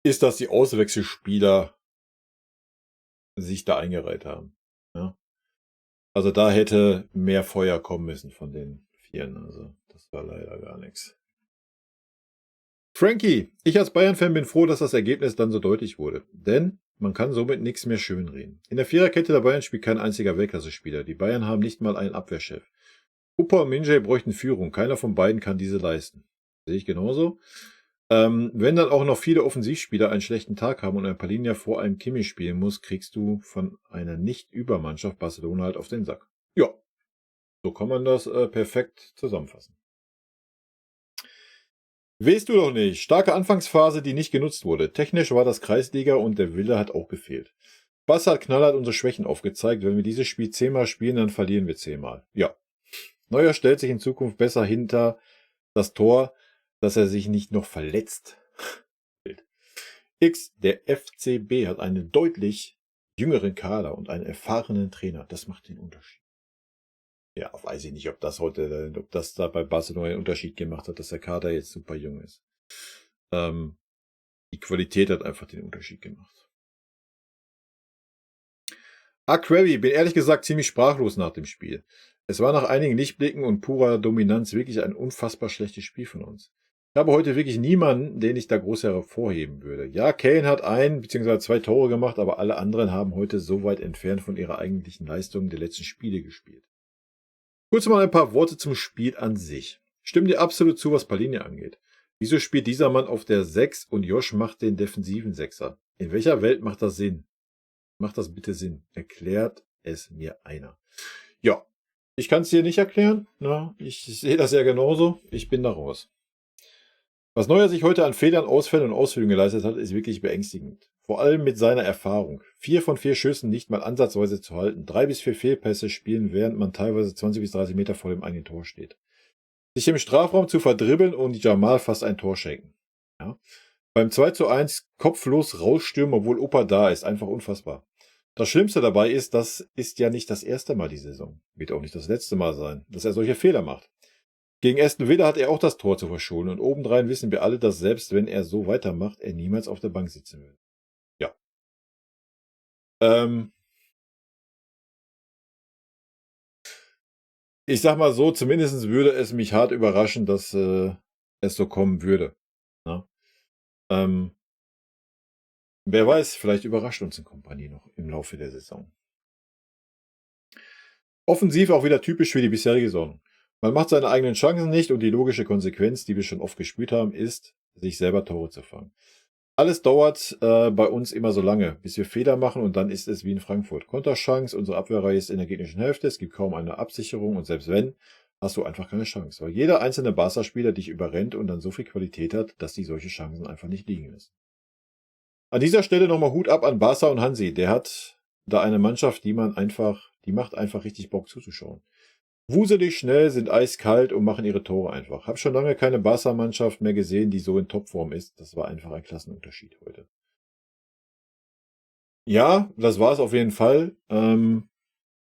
ist, dass die Auswechselspieler sich da eingereiht haben. Ja? Also da hätte mehr Feuer kommen müssen von den Vieren. Also das war leider gar nichts. Frankie, ich als Bayern-Fan bin froh, dass das Ergebnis dann so deutlich wurde. Denn man kann somit nichts mehr schönreden. In der Viererkette der Bayern spielt kein einziger Weltklasse-Spieler. Die Bayern haben nicht mal einen Abwehrchef. Cooper und Minjay bräuchten Führung. Keiner von beiden kann diese leisten. Sehe ich genauso. Wenn dann auch noch viele Offensivspieler einen schlechten Tag haben und ein Palinja vor einem Kimmich spielen muss, kriegst du von einer Nicht-Übermannschaft Barcelona halt auf den Sack. Ja, so kann man das perfekt zusammenfassen. Weißt du doch nicht. Starke Anfangsphase, die nicht genutzt wurde. Technisch war das Kreisliga und der Wille hat auch gefehlt. Bass hat knallhart unsere Schwächen aufgezeigt. Wenn wir dieses Spiel 10-mal spielen, dann verlieren wir 10-mal. Ja. Neuer stellt sich in Zukunft besser hinter das Tor, dass er sich nicht noch verletzt. X, der FCB hat einen deutlich jüngeren Kader und einen erfahrenen Trainer. Das macht den Unterschied. Ja, weiß ich nicht, ob das da bei Barcelona einen Unterschied gemacht hat, dass der Kader jetzt super jung ist. Die Qualität hat einfach den Unterschied gemacht. Aquavi, bin ehrlich gesagt ziemlich sprachlos nach dem Spiel. Es war nach einigen Lichtblicken und purer Dominanz wirklich ein unfassbar schlechtes Spiel von uns. Ich habe heute wirklich niemanden, den ich da groß hervorheben würde. Ja, Kane hat 1 bzw. 2 Tore gemacht, aber alle anderen haben heute so weit entfernt von ihrer eigentlichen Leistung der letzten Spiele gespielt. Kurz mal ein paar Worte zum Spiel an sich. Stimmt dir absolut zu, was Palinja angeht. Wieso spielt dieser Mann auf der 6 und Josh macht den defensiven Sechser? In welcher Welt macht das Sinn? Macht das bitte Sinn? Erklärt es mir einer. Ja, ich kann es dir nicht erklären. Na, ich sehe das ja genauso. Ich bin da raus. Was Neuer sich heute an Fehlern, Ausfällen und Ausführungen geleistet hat, ist wirklich beängstigend. Vor allem mit seiner Erfahrung. 4 von 4 Schüssen nicht mal ansatzweise zu halten. 3 bis 4 Fehlpässe spielen, während man teilweise 20 bis 30 Meter vor dem eigenen Tor steht. sich im Strafraum zu verdribbeln und Jamal fast ein Tor schenken. Ja. Beim 2:1 kopflos rausstürmen, obwohl Opa da ist. Einfach unfassbar. Das Schlimmste dabei ist, das ist ja nicht das erste Mal die Saison. Wird auch nicht das letzte Mal sein, dass er solche Fehler macht. Gegen Aston Villa hat er auch das Tor zu verschulden und obendrein wissen wir alle, dass selbst wenn er so weitermacht, er niemals auf der Bank sitzen will. Ja. Ähm, Ich sag mal so, zumindest würde es mich hart überraschen, dass es so kommen würde. Ne? Ähm, Wer weiß, vielleicht überrascht uns eine Kompanie noch im Laufe der Saison. Offensiv auch wieder typisch für die bisherige Saison. Man macht seine eigenen Chancen nicht und die logische Konsequenz, die wir schon oft gespielt haben, ist, sich selber Tore zu fangen. Alles dauert bei uns immer so lange, bis wir Fehler machen und dann ist es wie in Frankfurt. Konterchance, unsere Abwehrreihe ist in der gegnerischen Hälfte, es gibt kaum eine Absicherung und selbst wenn, hast du einfach keine Chance, weil jeder einzelne Barca-Spieler dich überrennt und dann so viel Qualität hat, dass die solche Chancen einfach nicht liegen lassen. An dieser Stelle nochmal Hut ab an Barca und Hansi. Der hat da eine Mannschaft, die macht einfach richtig Bock zuzuschauen. Wuselig schnell, sind eiskalt und machen ihre Tore einfach. Hab schon lange keine Barca-Mannschaft mehr gesehen, die so in Topform ist. Das war einfach ein Klassenunterschied heute. Ja, das war es auf jeden Fall.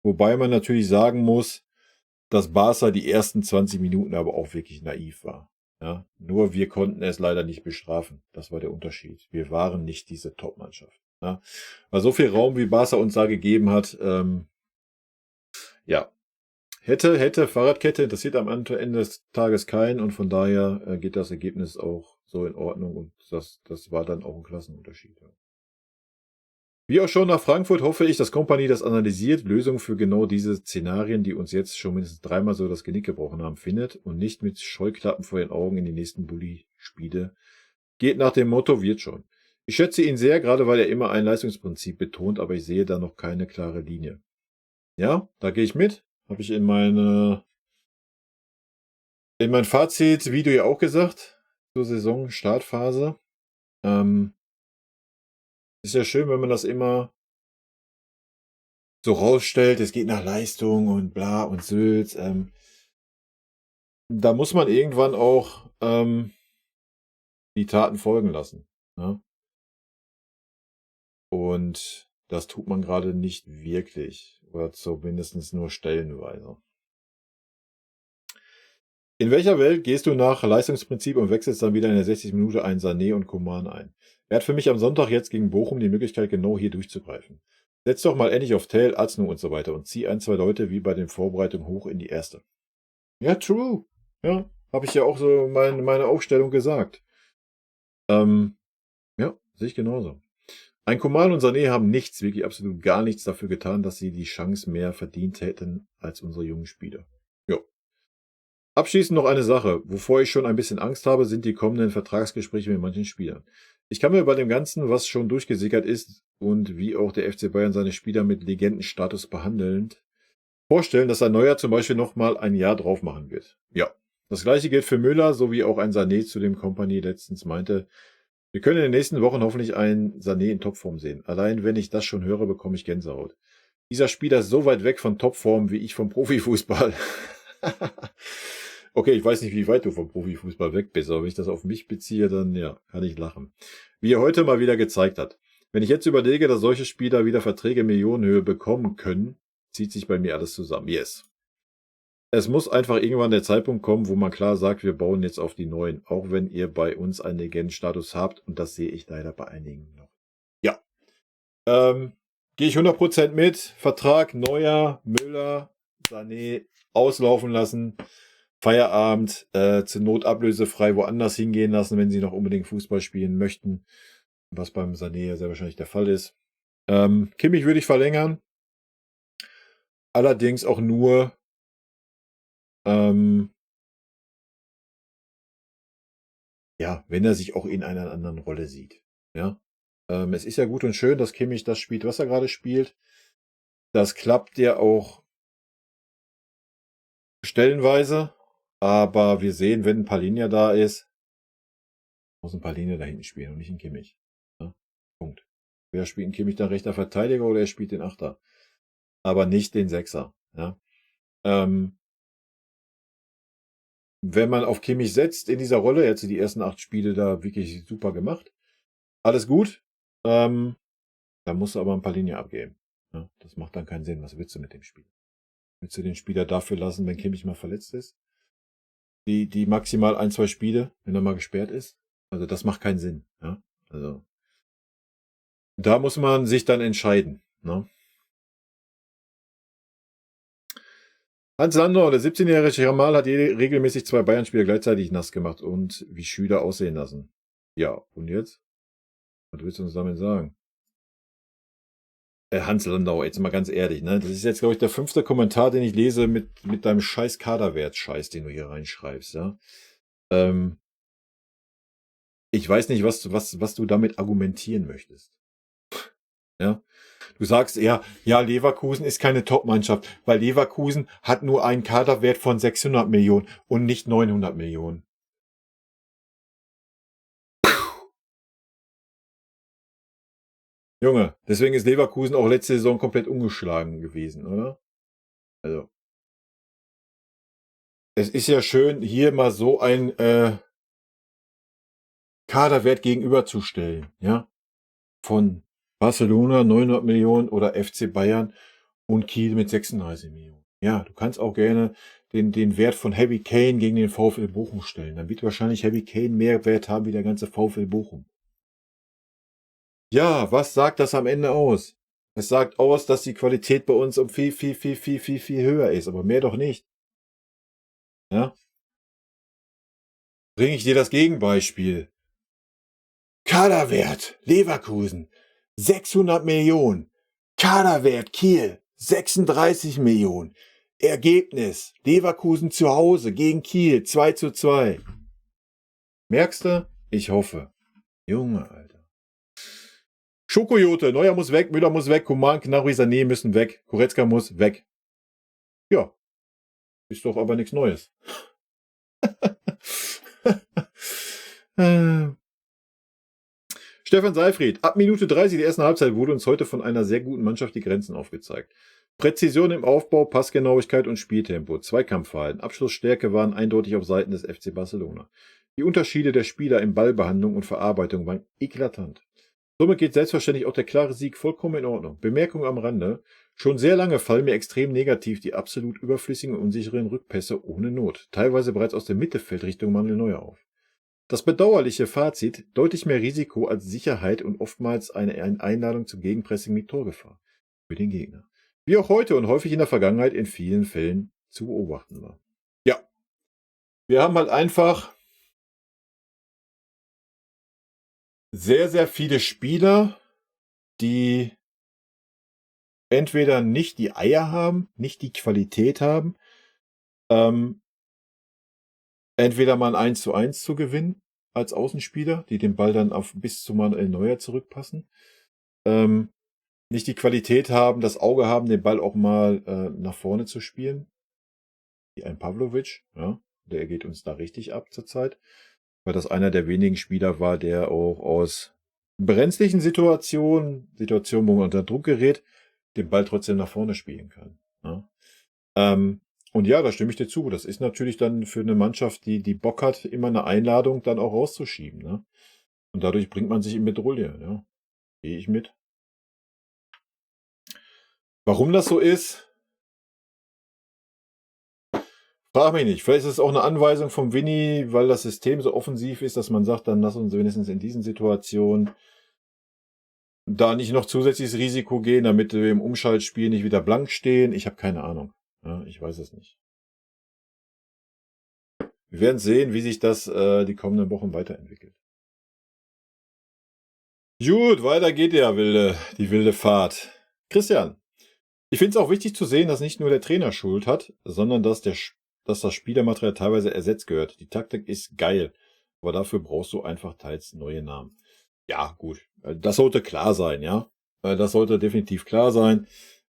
Wobei man natürlich sagen muss, dass Barca die ersten 20 Minuten aber auch wirklich naiv war. Ja, nur wir konnten es leider nicht bestrafen. Das war der Unterschied. Wir waren nicht diese Top-Mannschaft. Ja, weil so viel Raum, wie Barca uns da gegeben hat, ja, hätte, Fahrradkette interessiert am Ende des Tages keinen und von daher geht das Ergebnis auch so in Ordnung und das war dann auch ein Klassenunterschied. Ja. Wie auch schon nach Frankfurt hoffe ich, dass Company das analysiert, Lösungen für genau diese Szenarien, die uns jetzt schon mindestens dreimal so das Genick gebrochen haben, findet und nicht mit Scheuklappen vor den Augen in die nächsten Bulli-Spiele geht nach dem Motto, wird schon. Ich schätze ihn sehr, gerade weil er immer ein Leistungsprinzip betont, aber ich sehe da noch keine klare Linie. Ja, da gehe ich mit. Habe ich in mein Fazit-Video ja auch gesagt, zur Saison-Startphase. Ist ja schön, wenn man das immer so rausstellt, es geht nach Leistung und bla und Sülz. Da muss man irgendwann auch die Taten folgen lassen. Ne? Und das tut man gerade nicht wirklich. Oder zumindest nur stellenweise. In welcher Welt gehst du nach Leistungsprinzip und wechselst dann wieder in der 60 Minute einen Sané und Coman ein? Er hat für mich am Sonntag jetzt gegen Bochum die Möglichkeit, genau hier durchzugreifen. Setz doch mal endlich auf Tell, Aznu und so weiter und zieh ein, zwei Leute wie bei den Vorbereitungen hoch in die erste. Ja, true. Ja, habe ich ja auch so meine Aufstellung gesagt. Ja, sehe ich genauso. Ein Coman und Sané haben nichts, wirklich absolut gar nichts dafür getan, dass sie die Chance mehr verdient hätten als unsere jungen Spieler. Ja. Abschließend noch eine Sache. Wovor ich schon ein bisschen Angst habe, sind die kommenden Vertragsgespräche mit manchen Spielern. Ich kann mir bei dem Ganzen, was schon durchgesickert ist und wie auch der FC Bayern seine Spieler mit Legendenstatus behandelnd, vorstellen, dass ein Neuer zum Beispiel nochmal ein Jahr drauf machen wird. Ja. Das gleiche gilt für Müller, so wie auch ein Sané zu dem Company letztens meinte. Wir können in den nächsten Wochen hoffentlich einen Sané in Topform sehen. Allein wenn ich das schon höre, bekomme ich Gänsehaut. Dieser Spieler ist so weit weg von Topform wie ich vom Profifußball. Okay, ich weiß nicht, wie weit du vom Profifußball weg bist, aber wenn ich das auf mich beziehe, dann ja, kann ich lachen. Wie er heute mal wieder gezeigt hat. Wenn ich jetzt überlege, dass solche Spieler wieder Verträge in Millionenhöhe bekommen können, zieht sich bei mir alles zusammen. Yes. Es muss einfach irgendwann der Zeitpunkt kommen, wo man klar sagt, wir bauen jetzt auf die Neuen, auch wenn ihr bei uns einen Legendenstatus habt und das sehe ich leider bei einigen noch. Ja, gehe ich 100% mit. Vertrag, Neuer, Müller, Sané auslaufen lassen. Feierabend, zur Not ablösefrei woanders hingehen lassen, wenn sie noch unbedingt Fußball spielen möchten. Was beim Sané ja sehr wahrscheinlich der Fall ist. Kimmich würde ich verlängern. Allerdings auch nur, ja, wenn er sich auch in einer anderen Rolle sieht. Ja. Es ist ja gut und schön, dass Kimmich das spielt, was er gerade spielt. Das klappt ja auch stellenweise. Aber wir sehen, wenn ein Palinja da ist, muss ein Palinja da hinten spielen und nicht ein Kimmich. Ja? Punkt. Wer spielt ein Kimmich dann rechter Verteidiger oder er spielt den Achter? Aber nicht den Sechser. Ja? wenn man auf Kimmich setzt in dieser Rolle, er hat die ersten 8 Spiele da wirklich super gemacht. Alles gut. Da musst du aber ein paar Linien abgeben. Ja, das macht dann keinen Sinn. Was willst du mit dem Spiel? Willst du den Spieler dafür lassen, wenn Kimmich mal verletzt ist? Die maximal 1, 2 Spiele, wenn er mal gesperrt ist? Also das macht keinen Sinn. Ja? Also da muss man sich dann entscheiden. Ne? Hans Landau, der 17-jährige Jamal hat regelmäßig 2 Bayern-Spieler gleichzeitig nass gemacht und wie Schüler aussehen lassen. Ja, und jetzt? Was willst du uns damit sagen? Hans Landau, jetzt mal ganz ehrlich, ne? Das ist jetzt, glaube ich, der 5. Kommentar, den ich lese mit deinem scheiß Kaderwert-Scheiß, den du hier reinschreibst, ja. Ich weiß nicht, was du damit argumentieren möchtest. Ja. Du sagst ja, Leverkusen ist keine Top-Mannschaft, weil Leverkusen hat nur einen Kaderwert von 600 Millionen und nicht 900 Millionen. Junge, deswegen ist Leverkusen auch letzte Saison komplett ungeschlagen gewesen, oder? Also. Es ist ja schön, hier mal so ein Kaderwert gegenüberzustellen, ja? Von Barcelona 900 Millionen oder FC Bayern und Kiel mit 36 Millionen. Ja, du kannst auch gerne den Wert von Harry Kane gegen den VfL Bochum stellen. Dann wird wahrscheinlich Harry Kane mehr Wert haben wie der ganze VfL Bochum. Ja, was sagt das am Ende aus? Es sagt aus, dass die Qualität bei uns um viel höher ist, aber mehr doch nicht. Ja? Bringe ich dir das Gegenbeispiel. Kaderwert Leverkusen 600 Millionen. Kaderwert Kiel 36 Millionen. Ergebnis Leverkusen zu Hause gegen Kiel 2:2. Merkst du? Ich hoffe. Junge, Alter. Schokojote, Neuer muss weg, Müller muss weg, Coman, Gnabry, Sané müssen weg, Goretzka muss weg. Ja. Ist doch aber nichts Neues. Stefan Seifried, ab Minute 30 der ersten Halbzeit wurde uns heute von einer sehr guten Mannschaft die Grenzen aufgezeigt. Präzision im Aufbau, Passgenauigkeit und Spieltempo, Zweikampfverhalten, Abschlussstärke waren eindeutig auf Seiten des FC Barcelona. Die Unterschiede der Spieler in Ballbehandlung und Verarbeitung waren eklatant. Somit geht selbstverständlich auch der klare Sieg vollkommen in Ordnung. Bemerkung am Rande. Schon sehr lange fallen mir extrem negativ die absolut überflüssigen und unsicheren Rückpässe ohne Not, teilweise bereits aus der Mittelfeld Richtung Manuel Neuer auf. Das bedauerliche Fazit, deutlich mehr Risiko als Sicherheit und oftmals eine Einladung zum Gegenpressing mit Torgefahr für den Gegner. Wie auch heute und häufig in der Vergangenheit in vielen Fällen zu beobachten war. Ja, wir haben halt einfach sehr, sehr viele Spieler, die entweder nicht die Eier haben, nicht die Qualität haben, entweder mal ein 1:1 zu gewinnen als Außenspieler, die den Ball dann bis zu Manuel Neuer zurückpassen, nicht die Qualität haben, das Auge haben, den Ball auch mal nach vorne zu spielen, wie ein Pavlovic, ja, der geht uns da richtig ab zurzeit, weil das einer der wenigen Spieler war, der auch aus brenzlichen Situationen, wo man unter Druck gerät, den Ball trotzdem nach vorne spielen kann. Ja. Und ja, da stimme ich dir zu. Das ist natürlich dann für eine Mannschaft, die Bock hat, immer eine Einladung dann auch rauszuschieben. Ne? Und dadurch bringt man sich in Bedrulle. Ja? Gehe ich mit. Warum das so ist, frag mich nicht. Vielleicht ist es auch eine Anweisung vom Winnie, weil das System so offensiv ist, dass man sagt, dann lass uns wenigstens in diesen Situationen da nicht noch zusätzliches Risiko gehen, damit wir im Umschaltspiel nicht wieder blank stehen. Ich habe keine Ahnung. Ja, ich weiß es nicht. Wir werden sehen, wie sich das die kommenden Wochen weiterentwickelt. Gut, weiter geht die wilde Fahrt. Christian, ich finde es auch wichtig zu sehen, dass nicht nur der Trainer Schuld hat, sondern dass das Spielermaterial teilweise ersetzt gehört. Die Taktik ist geil, aber dafür brauchst du einfach teils neue Namen. Ja, gut, das sollte klar sein, ja. Das sollte definitiv klar sein.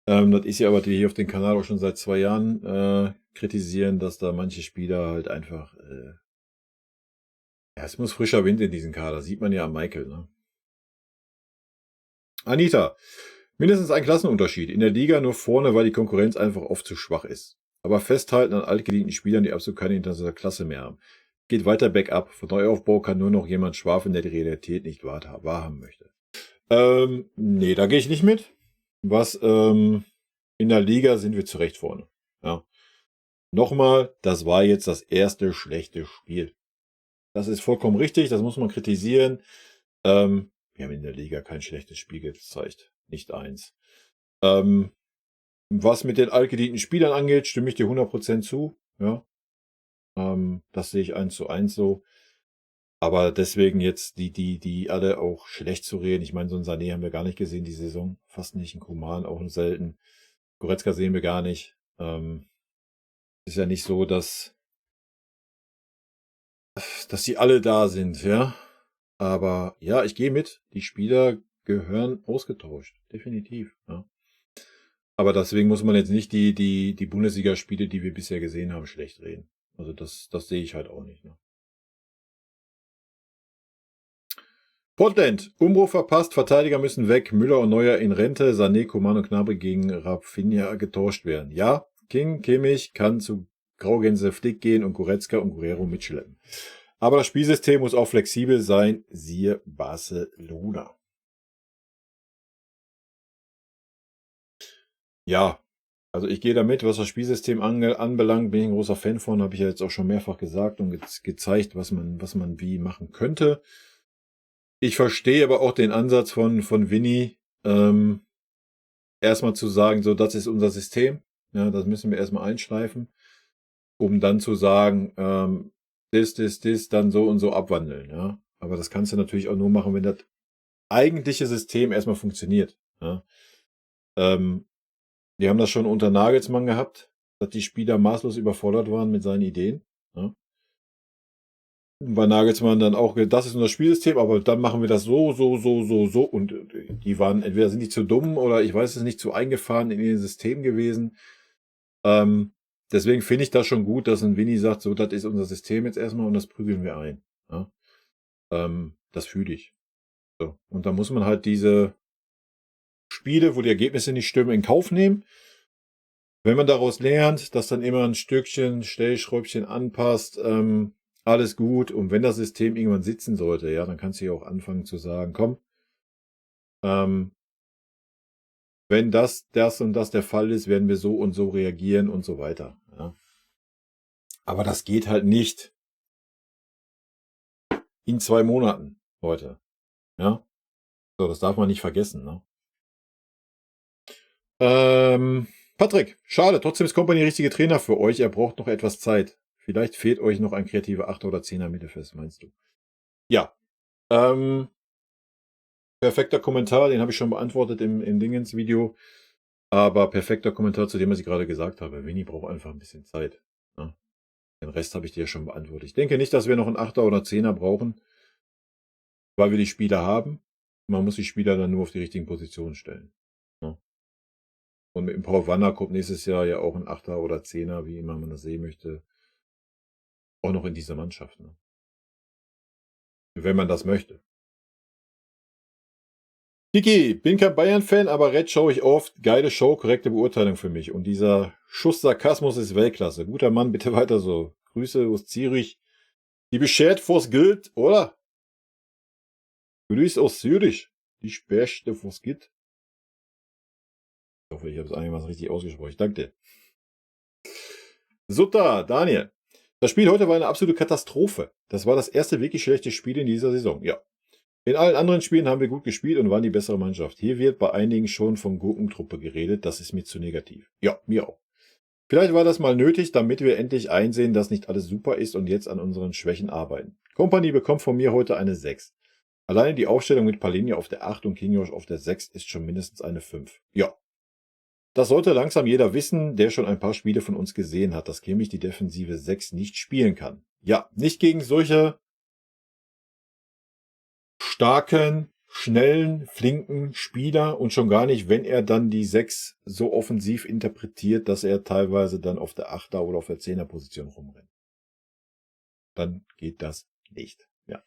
Das ist ja, was wir hier auf dem Kanal auch schon seit 2 Jahren kritisieren, dass da manche Spieler halt einfach... ja, es muss frischer Wind in diesen Kader, sieht man ja am Michael, ne? Anita, mindestens ein Klassenunterschied. In der Liga nur vorne, weil die Konkurrenz einfach oft zu schwach ist. aber festhalten an altgedienten Spielern, die absolut keine internationale Klasse mehr haben. Geht weiter bergab. Von Neuaufbau kann nur noch jemand schwafeln, der die Realität nicht wahrhaben möchte. Nee, da gehe ich nicht mit. In der Liga sind wir zu Recht vorne. Ja. Nochmal, das war jetzt das erste schlechte Spiel. Das ist vollkommen richtig, das muss man kritisieren. Wir haben in der Liga kein schlechtes Spiel gezeigt. Nicht eins. Was mit den altgedienten Spielern angeht, stimme ich dir 100% zu. Ja. Das sehe ich 1:1 so. Aber deswegen jetzt die alle auch schlecht zu reden. Ich meine, so einen Sané haben wir gar nicht gesehen die Saison. Fast nicht. Ein Koman auch nur selten. Goretzka sehen wir gar nicht. Ist ja nicht so, dass die alle da sind, ja. Aber ja, ich gehe mit. Die Spieler gehören ausgetauscht. Definitiv, ja. Aber deswegen muss man jetzt nicht die Bundesligaspiele, die wir bisher gesehen haben, schlecht reden. Also das sehe ich halt auch nicht, ne? Portland, Umbruch verpasst, Verteidiger müssen weg, Müller und Neuer in Rente, Sané, Coman und Gnabry gegen Rafinha getauscht werden. Ja, King, Kimmich kann zu Graugänse Flick gehen und Goretzka und Guerrero mitschleppen. Aber das Spielsystem muss auch flexibel sein, siehe Barcelona. Ja, also ich gehe damit, was das Spielsystem anbelangt, bin ich ein großer Fan von, habe ich ja jetzt auch schon mehrfach gesagt und gezeigt, was man wie machen könnte. Ich verstehe aber auch den Ansatz von Vinny, erstmal zu sagen, so, das ist unser System. Ja, das müssen wir erstmal einschleifen, um dann zu sagen, dann so und so abwandeln. Ja, aber das kannst du natürlich auch nur machen, wenn das eigentliche System erstmal funktioniert. Ja. Die haben das schon unter Nagelsmann gehabt, dass die Spieler maßlos überfordert waren mit seinen Ideen. Ja. Bei Nagelsmann dann auch, das ist unser Spielsystem, aber dann machen wir das so. Und die waren, entweder sind die zu dumm oder ich weiß es nicht, zu eingefahren in ihr System gewesen. Deswegen finde ich das schon gut, dass ein Vinny sagt, so, das ist unser System jetzt erstmal und das prügeln wir ein. Ja. Das fühle ich. So. Und da muss man halt diese Spiele, wo die Ergebnisse nicht stimmen, in Kauf nehmen. Wenn man daraus lernt, dass dann immer ein Stückchen, Stellschräubchen anpasst, alles gut. Und wenn das System irgendwann sitzen sollte, ja, dann kannst du ja auch anfangen zu sagen, komm, wenn das und das der Fall ist, werden wir so und so reagieren und so weiter. Ja. Aber das geht halt nicht in 2 Monaten, Leute. Ja. So, das darf man nicht vergessen, ne? Patrick, schade, trotzdem ist Kompany der richtige Trainer für euch. Er braucht noch etwas Zeit. Vielleicht fehlt euch noch ein kreativer 8er oder 10er Mittelfeld, meinst du? Ja. Perfekter Kommentar, den habe ich schon beantwortet im Dingens-Video. Aber perfekter Kommentar zu dem, was ich gerade gesagt habe. Vinny braucht einfach ein bisschen Zeit. Ne? Den Rest habe ich dir schon beantwortet. Ich denke nicht, dass wir noch einen 8er oder 10er brauchen, weil wir die Spieler haben. Man muss die Spieler dann nur auf die richtigen Positionen stellen. Ne? Und mit dem Paul Wanner kommt nächstes Jahr ja auch ein 8er oder 10er, wie immer man das sehen möchte, auch noch in dieser Mannschaft. Ne? Wenn man das möchte. Kiki, bin kein Bayern-Fan, aber Red schaue ich oft. Geile Show, korrekte Beurteilung für mich. Und dieser Schuss Sarkasmus ist Weltklasse. Guter Mann, bitte weiter so. Grüße aus Zürich. Die beschert vors Gilt, oder? Grüße aus Zürich. Die Sperrste vors Gilt. Ich hoffe, ich habe es einigermaßen richtig ausgesprochen. Danke dir. Sutta, Daniel. Das Spiel heute war eine absolute Katastrophe. Das war das erste wirklich schlechte Spiel in dieser Saison. Ja. In allen anderen Spielen haben wir gut gespielt und waren die bessere Mannschaft. Hier wird bei einigen schon von Gurkentruppe geredet. Das ist mir zu negativ. Ja, mir auch. Vielleicht war das mal nötig, damit wir endlich einsehen, dass nicht alles super ist und jetzt an unseren Schwächen arbeiten. Kompany bekommt von mir heute eine 6. Alleine die Aufstellung mit Palhinha auf der 8 und Kinyosh auf der 6 ist schon mindestens eine 5. Ja. Das sollte langsam jeder wissen, der schon ein paar Spiele von uns gesehen hat, dass Kimmich die defensive 6 nicht spielen kann. Ja, nicht gegen solche starken, schnellen, flinken Spieler und schon gar nicht, wenn er dann die 6 so offensiv interpretiert, dass er teilweise dann auf der 8er oder auf der 10er Position rumrennt. Dann geht das nicht. Ja.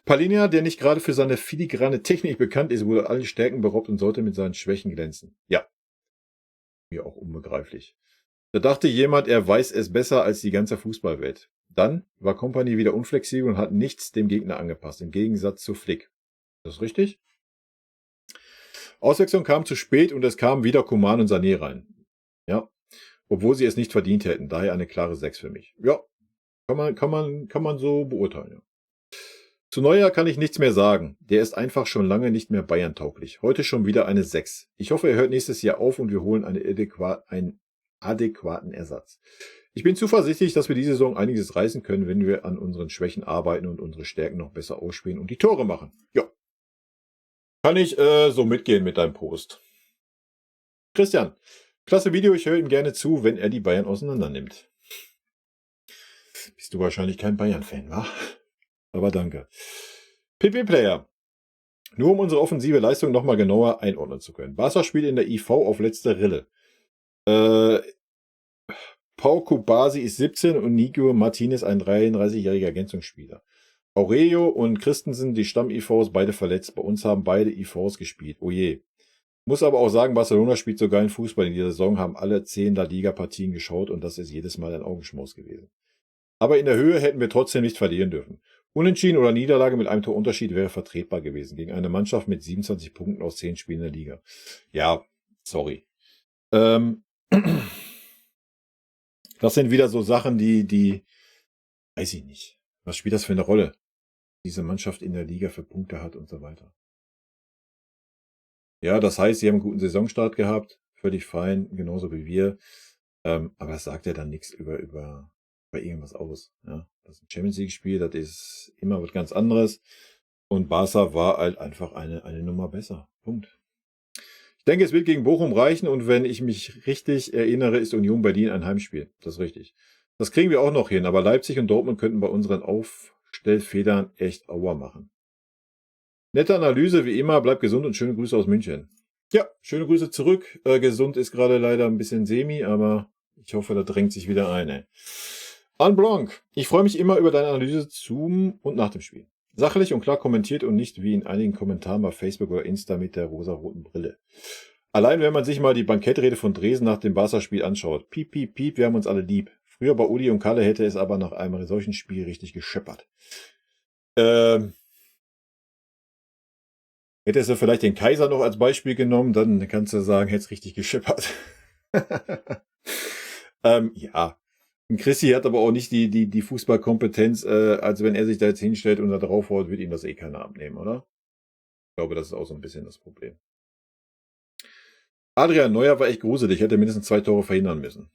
Palhinha, der nicht gerade für seine filigrane Technik bekannt ist, wurde allen Stärken beraubt und sollte mit seinen Schwächen glänzen. Ja. Mir auch unbegreiflich. Da dachte jemand, er weiß es besser als die ganze Fußballwelt. Dann war Kompany wieder unflexibel und hat nichts dem Gegner angepasst, im Gegensatz zu Flick. Das ist richtig? Auswechslung kam zu spät und es kamen wieder Coman und Sané rein. Ja, obwohl sie es nicht verdient hätten. Daher eine klare 6 für mich. Ja, kann man so beurteilen. Ja. Zu Neuer kann ich nichts mehr sagen. Der ist einfach schon lange nicht mehr Bayern-tauglich. Heute schon wieder eine 6. Ich hoffe, er hört nächstes Jahr auf und wir holen einen adäquaten Ersatz. Ich bin zuversichtlich, dass wir diese Saison einiges reißen können, wenn wir an unseren Schwächen arbeiten und unsere Stärken noch besser ausspielen und die Tore machen. Ja. Kann ich so mitgehen mit deinem Post. Christian, klasse Video, ich höre ihm gerne zu, wenn er die Bayern auseinander nimmt. Bist du wahrscheinlich kein Bayern-Fan, wa? Aber danke. PP-Player. Nur um unsere offensive Leistung nochmal genauer einordnen zu können. Barca spielt in der IV auf letzter Rille. Pau Kubasi ist 17 und Nico Martinez ein 33-jähriger Ergänzungsspieler. Aurelio und Christensen, die Stamm-IVs, beide verletzt. Bei uns haben beide IVs gespielt. Oh je. Muss aber auch sagen, Barcelona spielt so geilen Fußball. In dieser Saison haben alle 10 La Liga-Partien geschaut und das ist jedes Mal ein Augenschmaus gewesen. Aber in der Höhe hätten wir trotzdem nicht verlieren dürfen. Unentschieden oder Niederlage mit einem Torunterschied wäre vertretbar gewesen gegen eine Mannschaft mit 27 Punkten aus 10 Spielen in der Liga. Ja, sorry. Das sind wieder so Sachen, die, weiß ich nicht. Was spielt das für eine Rolle? Diese Mannschaft in der Liga für Punkte hat und so weiter. Ja, das heißt, sie haben einen guten Saisonstart gehabt. Völlig fein, genauso wie wir. Aber das sagt ja dann nichts über irgendwas aus. Ja, das ist ein Champions League-Spiel, das ist immer was ganz anderes. Und Barca war halt einfach eine Nummer besser. Punkt. Ich denke, es wird gegen Bochum reichen und wenn ich mich richtig erinnere, ist Union Berlin ein Heimspiel. Das ist richtig. Das kriegen wir auch noch hin, aber Leipzig und Dortmund könnten bei unseren Aufstellfedern echt Aua machen. Nette Analyse, wie immer. Bleibt gesund und schöne Grüße aus München. Ja, schöne Grüße zurück. Gesund ist gerade leider ein bisschen semi, aber ich hoffe, da drängt sich wieder ein. Ey. Anne Blanc, ich freue mich immer über deine Analyse zum und nach dem Spiel. Sachlich und klar kommentiert und nicht wie in einigen Kommentaren bei Facebook oder Insta mit der rosaroten Brille. Allein wenn man sich mal die Bankettrede von Dresden nach dem Barca-Spiel anschaut. Piep, piep, piep, wir haben uns alle lieb. Früher bei Uli und Kalle hätte es aber nach einem solchen Spiel richtig gescheppert. Hättest du vielleicht den Kaiser noch als Beispiel genommen, dann kannst du sagen, hätte es richtig gescheppert. Ja. Christi hat aber auch nicht die Fußballkompetenz, als wenn er sich da jetzt hinstellt und da draufhaut, wird ihm das eh keiner abnehmen, oder? Ich glaube, das ist auch so ein bisschen das Problem. Adrian Neuer war echt gruselig, hätte mindestens 2 Tore verhindern müssen.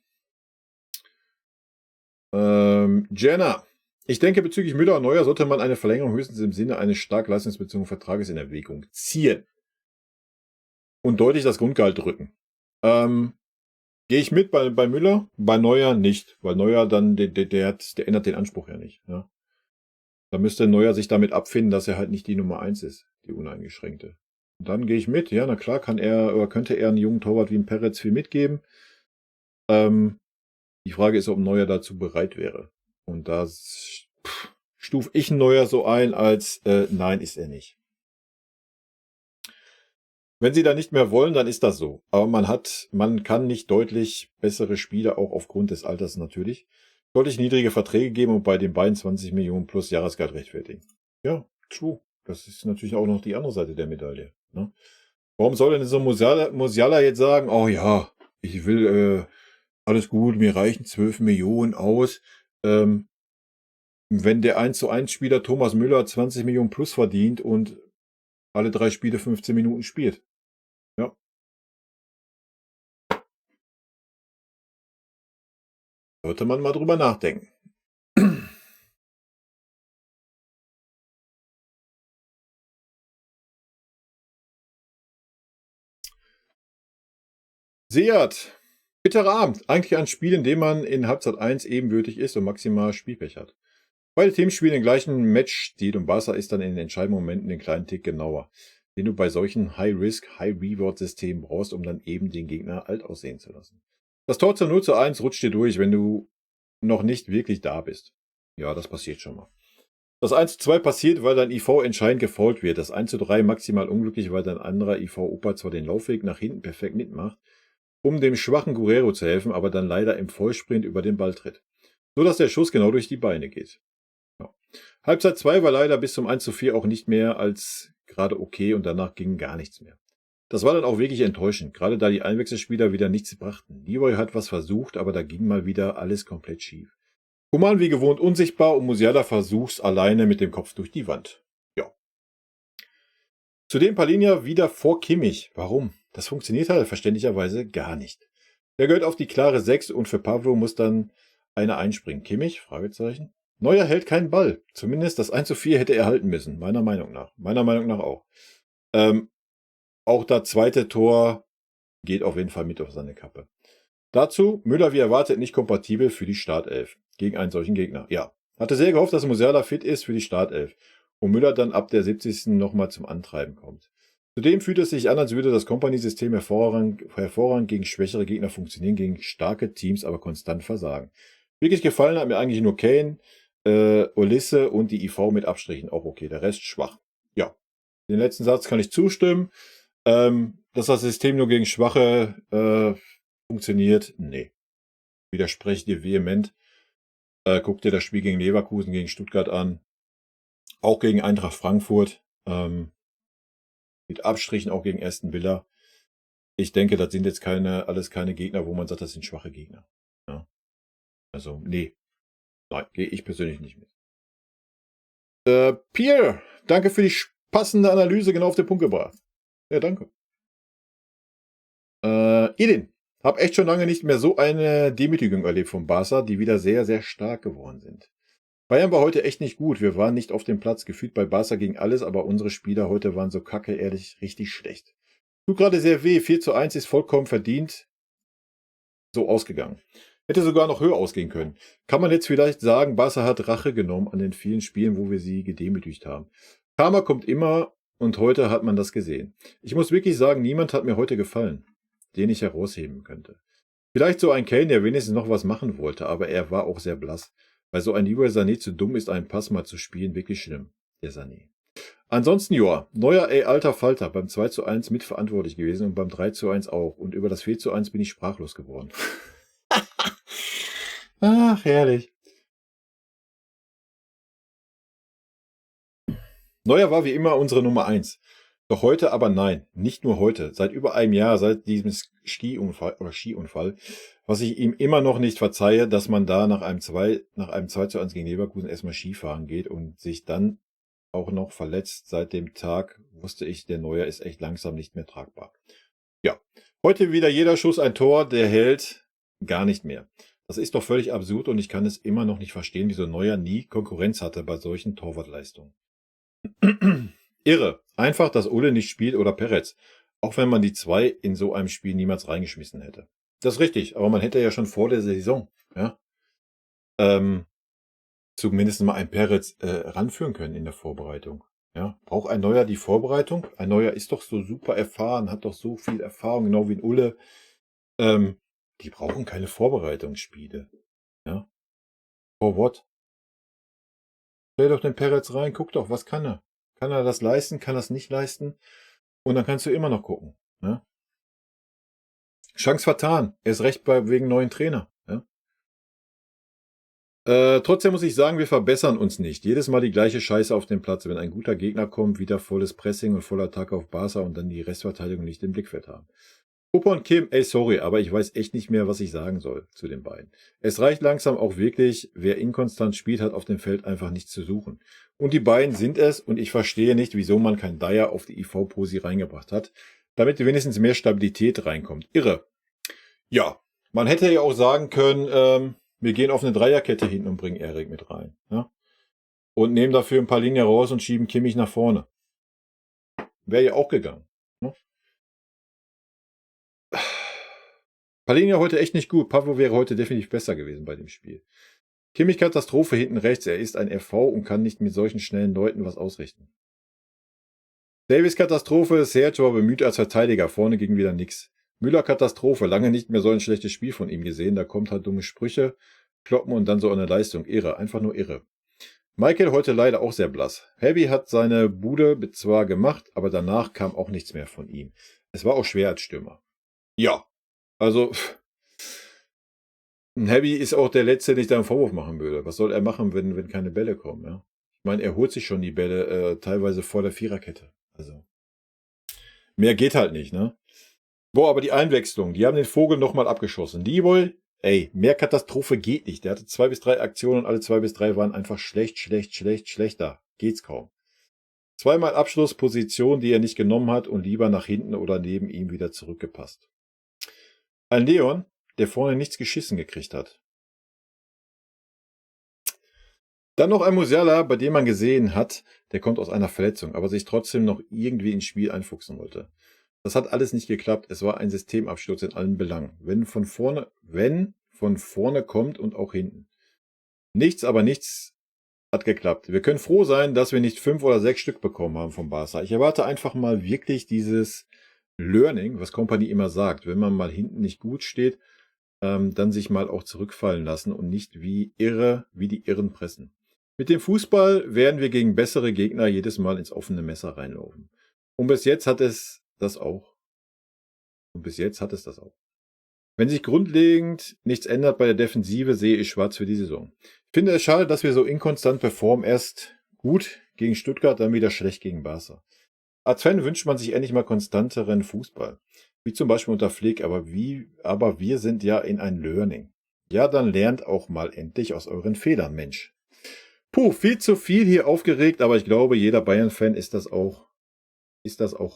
Jenna. Ich denke, bezüglich Müller und Neuer sollte man eine Verlängerung höchstens im Sinne eines stark leistungsbezogenen Vertrages in Erwägung ziehen. Und deutlich das Grundgehalt drücken. Gehe ich mit bei Müller, bei Neuer nicht, weil Neuer dann, der ändert den Anspruch ja nicht. Ja. Da müsste Neuer sich damit abfinden, dass er halt nicht die Nummer 1 ist, die uneingeschränkte. Und dann gehe ich mit, ja, na klar, könnte er einen jungen Torwart wie ein Peretz viel mitgeben. Die Frage ist, ob Neuer dazu bereit wäre. Und da stufe ich Neuer so ein als, nein, ist er nicht. Wenn sie da nicht mehr wollen, dann ist das so. Aber man kann nicht deutlich bessere Spieler, auch aufgrund des Alters natürlich, deutlich niedrige Verträge geben und bei den beiden 20 Millionen plus Jahresgehalt rechtfertigen. Ja, true. Das ist natürlich auch noch die andere Seite der Medaille. Ne? Warum soll denn so Musiala jetzt sagen, oh ja, ich will, alles gut, mir reichen 12 Millionen aus. Wenn der 1:1 Spieler Thomas Müller 20 Millionen plus verdient und alle 3 Spiele 15 Minuten spielt. Ja. Sollte man mal drüber nachdenken. Seat. Bitterer Abend. Eigentlich ein Spiel, in dem man in Halbzeit 1 ebenbürtig ist und maximal Spielpech hat. Beide Teams spielen den gleichen Matchstil und Barca ist dann in den entscheidenden Momenten den kleinen Tick genauer, den du bei solchen High-Risk, High-Reward-Systemen brauchst, um dann eben den Gegner alt aussehen zu lassen. Das Tor zur 0:1 rutscht dir durch, wenn du noch nicht wirklich da bist. Ja, das passiert schon mal. Das 1:2 passiert, weil dein IV entscheidend gefoult wird. Das 1:3 maximal unglücklich, weil dein anderer IV-Opa zwar den Laufweg nach hinten perfekt mitmacht, um dem schwachen Guerrero zu helfen, aber dann leider im Vollsprint über den Ball tritt. So dass der Schuss genau durch die Beine geht. Ja. Halbzeit 2 war leider bis zum 1:4 auch nicht mehr als gerade okay und danach ging gar nichts mehr. Das war dann auch wirklich enttäuschend, gerade da die Einwechselspieler wieder nichts brachten. Leroy hat was versucht, aber da ging mal wieder alles komplett schief. Coman wie gewohnt unsichtbar und Musiala versucht's alleine mit dem Kopf durch die Wand. Ja. Zudem Palhinha wieder vor Kimmich. Warum? Das funktioniert halt verständlicherweise gar nicht. Der gehört auf die klare 6 und für Pavlo muss dann einer einspringen. Kimmich? Fragezeichen. Neuer hält keinen Ball. Zumindest das 1:4 hätte er halten müssen, meiner Meinung nach. Meiner Meinung nach auch. Auch das zweite Tor geht auf jeden Fall mit auf seine Kappe. Dazu, Müller wie erwartet nicht kompatibel für die Startelf. Gegen einen solchen Gegner. Ja. Hatte sehr gehofft, dass Musiala fit ist für die Startelf. Und Müller dann ab der 70. nochmal zum Antreiben kommt. Zudem fühlt es sich an, als würde das Company-System hervorragend gegen schwächere Gegner funktionieren, gegen starke Teams aber konstant versagen. Wirklich gefallen hat mir eigentlich nur Kane, Olisse und die IV mit Abstrichen. Auch okay, der Rest schwach. Ja, den letzten Satz kann ich zustimmen. Dass das System nur gegen Schwache funktioniert, nee. Widerspreche dir vehement. Guck dir das Spiel gegen Leverkusen, gegen Stuttgart an. Auch gegen Eintracht Frankfurt. Mit Abstrichen auch gegen Aston Villa. Ich denke, das sind jetzt alles keine Gegner, wo man sagt, das sind schwache Gegner. Ja. Also, nee. Nein, gehe ich persönlich nicht mit. Pierre, danke für die passende Analyse, genau auf den Punkt gebracht. Ja, danke. Edin, hab echt schon lange nicht mehr so eine Demütigung erlebt vom Barca, die wieder sehr, sehr stark geworden sind. Bayern war heute echt nicht gut. Wir waren nicht auf dem Platz. Gefühlt bei Barca ging alles, aber unsere Spieler heute waren so kacke, ehrlich, richtig schlecht. Tut gerade sehr weh. 4:1 ist vollkommen verdient so ausgegangen. Hätte sogar noch höher ausgehen können. Kann man jetzt vielleicht sagen, Barca hat Rache genommen an den vielen Spielen, wo wir sie gedemütigt haben. Karma kommt immer und heute hat man das gesehen. Ich muss wirklich sagen, niemand hat mir heute gefallen, den ich herausheben könnte. Vielleicht so ein Kane, der wenigstens noch was machen wollte, aber er war auch sehr blass. Weil so ein Leroy Sané zu dumm ist, einen Pass mal zu spielen, wirklich schlimm. Der Sané. Ansonsten, Joa, Neuer, alter Falter, beim 2:1 mitverantwortlich gewesen und beim 3:1 auch. Und über das 4:1 bin ich sprachlos geworden. Ach, herrlich. Neuer war wie immer unsere Nummer 1. Doch heute aber nein, nicht nur heute. Seit über einem Jahr, seit diesem Skiunfall, was ich ihm immer noch nicht verzeihe, dass man da nach einem 2:1 gegen Leverkusen erstmal Skifahren geht und sich dann auch noch verletzt. Seit dem Tag wusste ich, der Neuer ist echt langsam nicht mehr tragbar. Ja, heute wieder jeder Schuss ein Tor, der hält gar nicht mehr. Das ist doch völlig absurd und ich kann es immer noch nicht verstehen, wieso Neuer nie Konkurrenz hatte bei solchen Torwartleistungen. Irre. Einfach, dass Ole nicht spielt oder Peretz. Auch wenn man die 2 in so einem Spiel niemals reingeschmissen hätte. Das ist richtig, aber man hätte ja schon vor der Saison, ja, zumindest mal einen Peretz ranführen können in der Vorbereitung. Ja, braucht ein Neuer die Vorbereitung? Ein Neuer ist doch so super erfahren, hat doch so viel Erfahrung, genau wie ein Ulle. Die brauchen keine Vorbereitungsspiele. Ja. For what? Stell doch den Peretz rein, guck doch, was kann er? Kann er das leisten? Kann er es nicht leisten? Und dann kannst du immer noch gucken. Ne? Chance vertan. Er ist recht wegen neuen Trainer. Ja? Trotzdem muss ich sagen, wir verbessern uns nicht. Jedes Mal die gleiche Scheiße auf dem Platz. Wenn ein guter Gegner kommt, wieder volles Pressing und voller Attacke auf Barca und dann die Restverteidigung nicht im Blickfeld haben. Opa und Kim, ey, sorry, aber ich weiß echt nicht mehr, was ich sagen soll zu den beiden. Es reicht langsam auch wirklich, wer inkonstant spielt, hat auf dem Feld einfach nichts zu suchen. Und die beiden sind es und ich verstehe nicht, wieso man kein Dyer auf die IV-Posi reingebracht hat, damit wenigstens mehr Stabilität reinkommt. Irre. Ja, man hätte ja auch sagen können, wir gehen auf eine Dreierkette hinten und bringen Erik mit rein. Ja? Und nehmen dafür ein paar Linien raus und schieben Kimmich nach vorne. Wäre ja auch gegangen. Ne? Palhinha heute echt nicht gut. Pavlo wäre heute definitiv besser gewesen bei dem Spiel. Kimmich Katastrophe hinten rechts. Er ist ein RV und kann nicht mit solchen schnellen Leuten was ausrichten. Davis Katastrophe. Sergio war bemüht als Verteidiger. Vorne ging wieder nix. Müller Katastrophe. Lange nicht mehr so ein schlechtes Spiel von ihm gesehen. Da kommt halt dumme Sprüche, kloppen und dann so eine Leistung. Irre. Einfach nur irre. Michael heute leider auch sehr blass. Heavy hat seine Bude zwar gemacht, aber danach kam auch nichts mehr von ihm. Es war auch schwer als Stürmer. Ja. Also, 'n Heavy ist auch der Letzte, den ich da 'n Vorwurf machen würde. Was soll er machen, wenn keine Bälle kommen, ja? Ich meine, er holt sich schon die Bälle, teilweise vor der Viererkette. Also, mehr geht halt nicht, ne? Boah, aber die Einwechslung, die haben den Vogel noch mal abgeschossen. Die wohl ey, mehr Katastrophe geht nicht. Der hatte 2 bis 3 Aktionen und alle 2 bis 3 waren einfach schlecht, schlecht, schlecht, schlechter. Geht's kaum. Zweimal Abschlussposition, die er nicht genommen hat und lieber nach hinten oder neben ihm wieder zurückgepasst. Ein Leon, der vorne nichts geschissen gekriegt hat. Dann noch ein Musiala, bei dem man gesehen hat, der kommt aus einer Verletzung, aber sich trotzdem noch irgendwie ins Spiel einfuchsen wollte. Das hat alles nicht geklappt. Es war ein Systemabsturz in allen Belangen. Wenn von vorne kommt und auch hinten. Nichts, aber nichts hat geklappt. Wir können froh sein, dass wir nicht 5 oder 6 Stück bekommen haben vom Barca. Ich erwarte einfach mal wirklich dieses Learning, was Kompany immer sagt. Wenn man mal hinten nicht gut steht, dann sich mal auch zurückfallen lassen und nicht wie die Irren pressen. Mit dem Fußball werden wir gegen bessere Gegner jedes Mal ins offene Messer reinlaufen. Und bis jetzt hat es das auch. Wenn sich grundlegend nichts ändert bei der Defensive, sehe ich schwarz für die Saison. Ich finde es schade, dass wir so inkonstant performen. Erst gut gegen Stuttgart, dann wieder schlecht gegen Barca. Als Fan wünscht man sich endlich mal konstanteren Fußball. Wie zum Beispiel unter Flick, aber wir sind ja in ein Learning. Ja, dann lernt auch mal endlich aus euren Fehlern, Mensch. Puh, viel zu viel hier aufgeregt, aber ich glaube, jeder Bayern-Fan ist das auch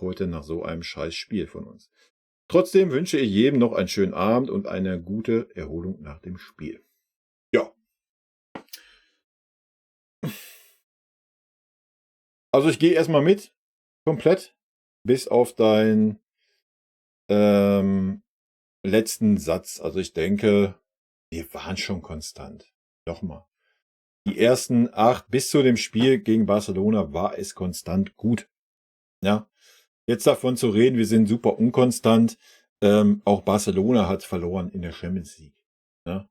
heute nach so einem scheiß Spiel von uns. Trotzdem wünsche ich jedem noch einen schönen Abend und eine gute Erholung nach dem Spiel. Ja, also ich gehe erstmal mit, komplett, bis auf deinen ähm, letzten Satz. Also ich denke, wir waren schon konstant. Nochmal. Die ersten 8 bis zu dem Spiel gegen Barcelona war es konstant gut. Ja, jetzt davon zu reden, wir sind super unkonstant. Auch Barcelona hat verloren in der Champions League. Ja.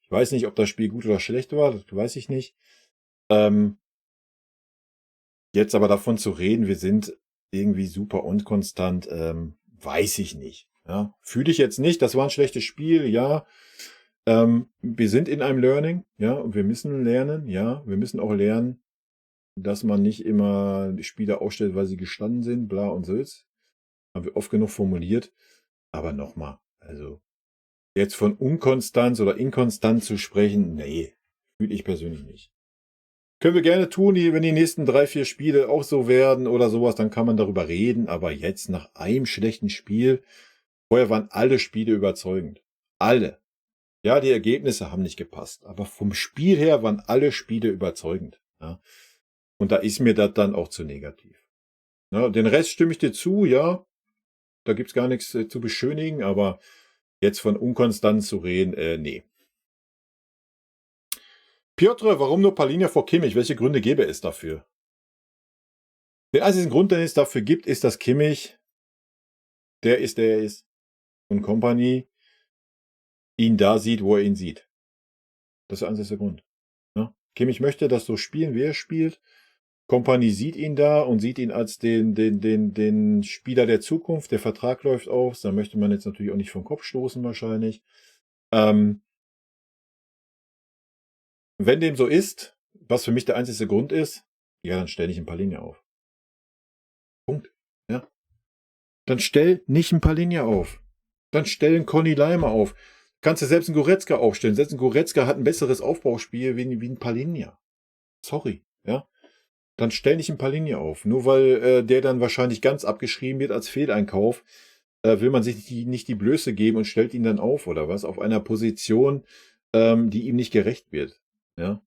Ich weiß nicht, ob das Spiel gut oder schlecht war, das weiß ich nicht. Ähm, Jetzt aber davon zu reden, wir sind irgendwie super unkonstant, weiß ich nicht. Ja. Fühle ich jetzt nicht, das war ein schlechtes Spiel, ja. Wir sind in einem Learning, ja, und wir müssen lernen, ja. Wir müssen auch lernen, dass man nicht immer die Spieler aufstellt, weil sie gestanden sind, bla und Sülz. Haben wir oft genug formuliert. Aber nochmal, also jetzt von Unkonstanz oder Inkonstant zu sprechen, nee, fühle ich persönlich nicht. Können wir gerne tun, wenn die nächsten 3, 4 Spiele auch so werden oder sowas, dann kann man darüber reden. Aber jetzt nach einem schlechten Spiel, vorher waren alle Spiele überzeugend. Alle. Ja, die Ergebnisse haben nicht gepasst, aber vom Spiel her waren alle Spiele überzeugend. Ja. Und da ist mir das dann auch zu negativ. Ja, den Rest stimme ich dir zu, ja. Da gibt's gar nichts zu beschönigen, aber jetzt von unkonstant zu reden, nee. Piotr, warum nur Palinja vor Kimmich? Welche Gründe gäbe es dafür? Den einzigen Grund, den es dafür gibt, ist, dass Kimmich der er ist. Und Company ihn da sieht, wo er ihn sieht. Das ist der einzige Grund. Ja? Kimmich möchte das so spielen, wie er spielt. Company sieht ihn da und sieht ihn als den Spieler der Zukunft. Der Vertrag läuft aus. Da möchte man jetzt natürlich auch nicht vom Kopf stoßen, wahrscheinlich. Ähm, Wenn dem so ist, was für mich der einzige Grund ist, ja, dann stell nicht ein paar Linien auf. Punkt. Ja. Dann stell nicht ein paar Linien auf. Dann stell einen Conny Leimer auf. Kannst du selbst einen Goretzka aufstellen. Selbst ein Goretzka hat ein besseres Aufbauspiel wie ein Palinja. Sorry, ja. Dann stell nicht ein Palinja auf. Nur weil der dann wahrscheinlich ganz abgeschrieben wird als Fehleinkauf, will man sich nicht die Blöße geben und stellt ihn dann auf oder was? Auf einer Position, die ihm nicht gerecht wird. Ja.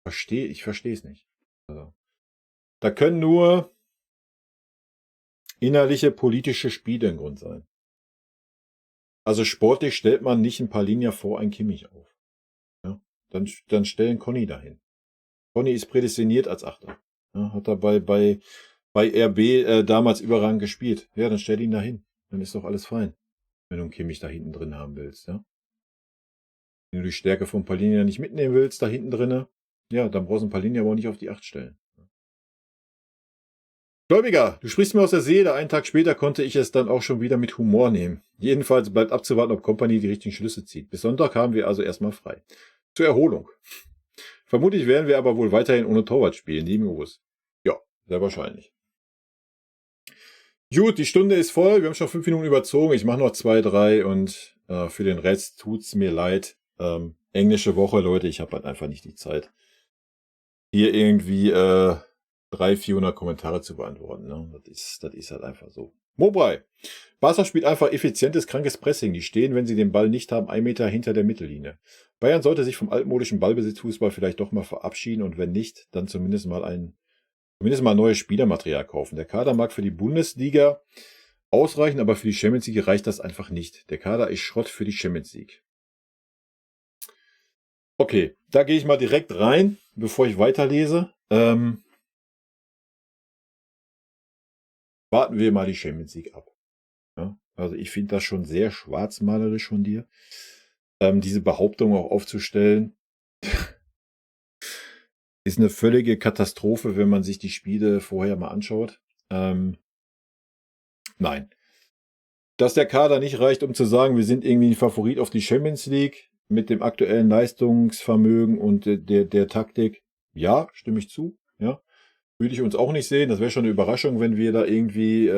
Ich verstehe es nicht. Also, da können nur innerliche politische Spiele ein Grund sein. Also sportlich stellt man nicht ein Palinja vor ein Kimmich auf. Ja? Dann stellen Conny dahin. Conny ist prädestiniert als Achter. Ja, hat er bei RB damals überragend gespielt. Ja, dann stell ihn dahin. Dann ist doch alles fein. Wenn du einen Kimmich da hinten drin haben willst. Ja? Wenn du die Stärke von Palinja nicht mitnehmen willst, da hinten drinne, ja, dann brauchst du einen Palinja aber auch nicht auf die 8 stellen. Gläubiger, du sprichst mir aus der Seele. Einen Tag später konnte ich es dann auch schon wieder mit Humor nehmen. Jedenfalls bleibt abzuwarten, ob Company die richtigen Schlüsse zieht. Bis Sonntag haben wir also erstmal frei. Zur Erholung. Vermutlich werden wir aber wohl weiterhin ohne Torwart spielen. Lieben Gruß. Ja, sehr wahrscheinlich. Gut, die Stunde ist voll. Wir haben schon 5 Minuten überzogen. Ich mache noch 2, 3 und für den Rest tut's mir leid. Englische Woche, Leute. Ich habe halt einfach nicht die Zeit, hier irgendwie 300, 400 Kommentare zu beantworten. Ne? Das ist halt einfach so. Mobile. Barca spielt einfach effizientes, krankes Pressing. Die stehen, wenn sie den Ball nicht haben, 1 Meter hinter der Mittellinie. Bayern sollte sich vom altmodischen Ballbesitzfußball vielleicht doch mal verabschieden und wenn nicht, dann zumindest mal neues Spielermaterial kaufen. Der Kader mag für die Bundesliga ausreichen, aber für die Champions League reicht das einfach nicht. Der Kader ist Schrott für die Champions League. Okay, da gehe ich mal direkt rein, bevor ich weiterlese. Warten wir mal die Champions League ab. Ja, also ich finde das schon sehr schwarzmalerisch von dir, diese Behauptung auch aufzustellen. Ist eine völlige Katastrophe, wenn man sich die Spiele vorher mal anschaut. Nein. Dass der Kader nicht reicht, um zu sagen, wir sind irgendwie ein Favorit auf die Champions League mit dem aktuellen Leistungsvermögen und der Taktik. Ja, stimme ich zu. Ja, würde ich uns auch nicht sehen. Das wäre schon eine Überraschung, wenn wir da irgendwie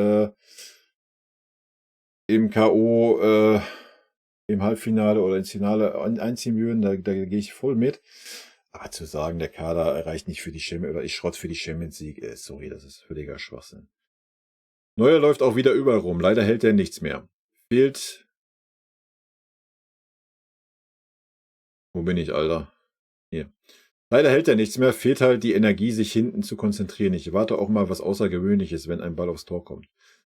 im K.O. Im Halbfinale oder ins Finale einziehen würden. Da gehe ich voll mit. Aber zu sagen, der Kader reicht nicht für die Champions oder ist Schrott für die Champions League, sorry, das ist völliger Schwachsinn. Neuer läuft auch wieder überall rum. Leider hält er nichts mehr. Fehlt. Wo bin ich, Alter? Hier. Leider hält er nichts mehr. Fehlt halt die Energie, sich hinten zu konzentrieren. Ich warte auch mal was Außergewöhnliches, wenn ein Ball aufs Tor kommt.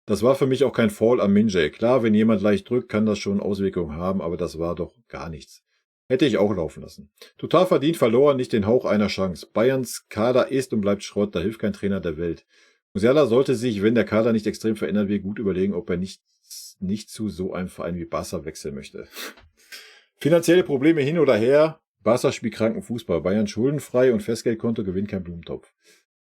Das war für mich auch kein Foul am Minjay. Klar, wenn jemand leicht drückt, kann das schon Auswirkungen haben, aber das war doch gar nichts. Hätte ich auch laufen lassen. Total verdient verloren, nicht den Hauch einer Chance. Bayerns Kader ist und bleibt Schrott, da hilft kein Trainer der Welt. Musiala sollte sich, wenn der Kader nicht extrem verändert wird, gut überlegen, ob er nicht zu so einem Verein wie Barca wechseln möchte. Finanzielle Probleme hin oder her. Barca spielt kranken Fußball. Bayern schuldenfrei und Festgeldkonto gewinnt kein Blumentopf.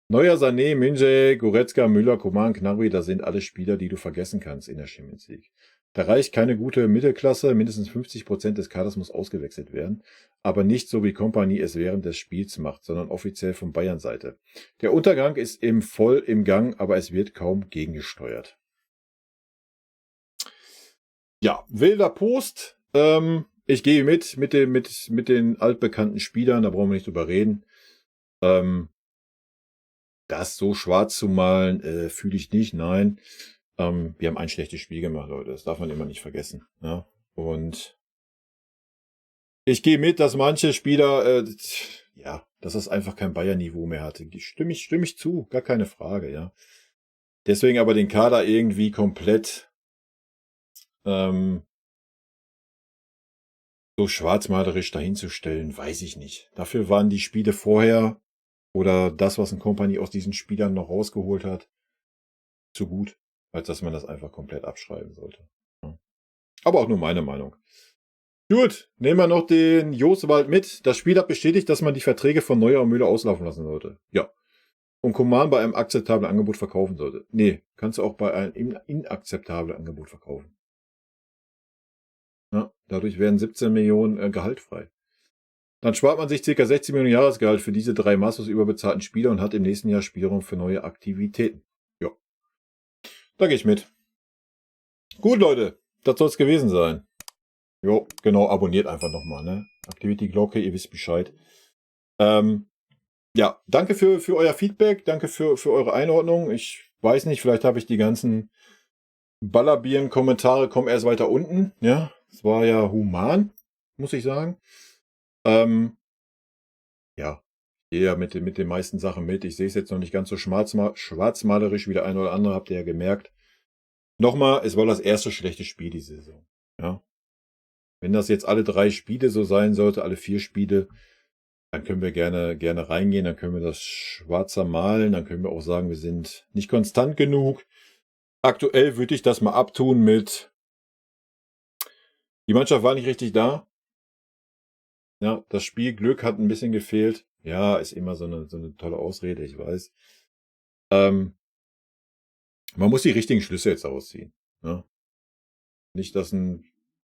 Neuer Sané, Minjay, Goretzka, Müller, Coman, Gnabry, das sind alle Spieler, die du vergessen kannst in der Champions League. Da reicht keine gute Mittelklasse, mindestens 50% des Kaders muss ausgewechselt werden, aber nicht so wie Kompany es während des Spiels macht, sondern offiziell von Bayern-Seite. Der Untergang ist voll im Gang, aber es wird kaum gegengesteuert. Ja, wilder Post. Ich gehe mit den altbekannten Spielern, da brauchen wir nicht drüber reden. Das so schwarz zu malen, fühle ich nicht, nein. Wir haben ein schlechtes Spiel gemacht, Leute. Das darf man immer nicht vergessen. Ja? Und ich gehe mit, dass manche Spieler, dass das einfach kein Bayern-Niveau mehr hatte. Stimme ich zu, gar keine Frage, ja. Deswegen aber den Kader irgendwie komplett so schwarzmalerisch dahinzustellen, weiß ich nicht. Dafür waren die Spiele vorher oder das, was ein Kompany aus diesen Spielern noch rausgeholt hat, zu gut, als dass man das einfach komplett abschreiben sollte. Ja. Aber auch nur meine Meinung. Gut, nehmen wir noch den Joswald mit. Das Spiel hat bestätigt, dass man die Verträge von Neuer und Müller auslaufen lassen sollte. Ja. Und Coman bei einem akzeptablen Angebot verkaufen sollte. Nee, kannst du auch bei einem inakzeptablen Angebot verkaufen. Ja, dadurch werden 17 Millionen Gehalt frei. Dann spart man sich ca. 60 Millionen Jahresgehalt für diese 3 maßlos überbezahlten Spieler und hat im nächsten Jahr Spielraum für neue Aktivitäten. Ja. Da gehe ich mit. Gut, Leute. Das soll es gewesen sein. Jo, genau, abonniert einfach nochmal, ne? Aktiviert die Glocke, ihr wisst Bescheid. Ja, danke für euer Feedback, danke für eure Einordnung. Ich weiß nicht, vielleicht habe ich die ganzen Ballerbieren-Kommentare kommen erst weiter unten, ja? Es war ja human, muss ich sagen. Ja, ich gehe ja mit den meisten Sachen mit. Ich sehe es jetzt noch nicht ganz so schwarzmalerisch wie der eine oder andere, habt ihr ja gemerkt. Nochmal, es war das erste schlechte Spiel diese Saison, ja? Wenn das jetzt alle 3 Spiele so sein sollte, alle 4 Spiele, dann können wir gerne reingehen, dann können wir das schwarzer malen, dann können wir auch sagen, wir sind nicht konstant genug. Aktuell würde ich das mal abtun mit, die Mannschaft war nicht richtig da. Ja, das Spielglück hat ein bisschen gefehlt. Ja, ist immer so eine tolle Ausrede, ich weiß. Man muss die richtigen Schlüsse jetzt daraus ziehen, ne? Nicht, dass ein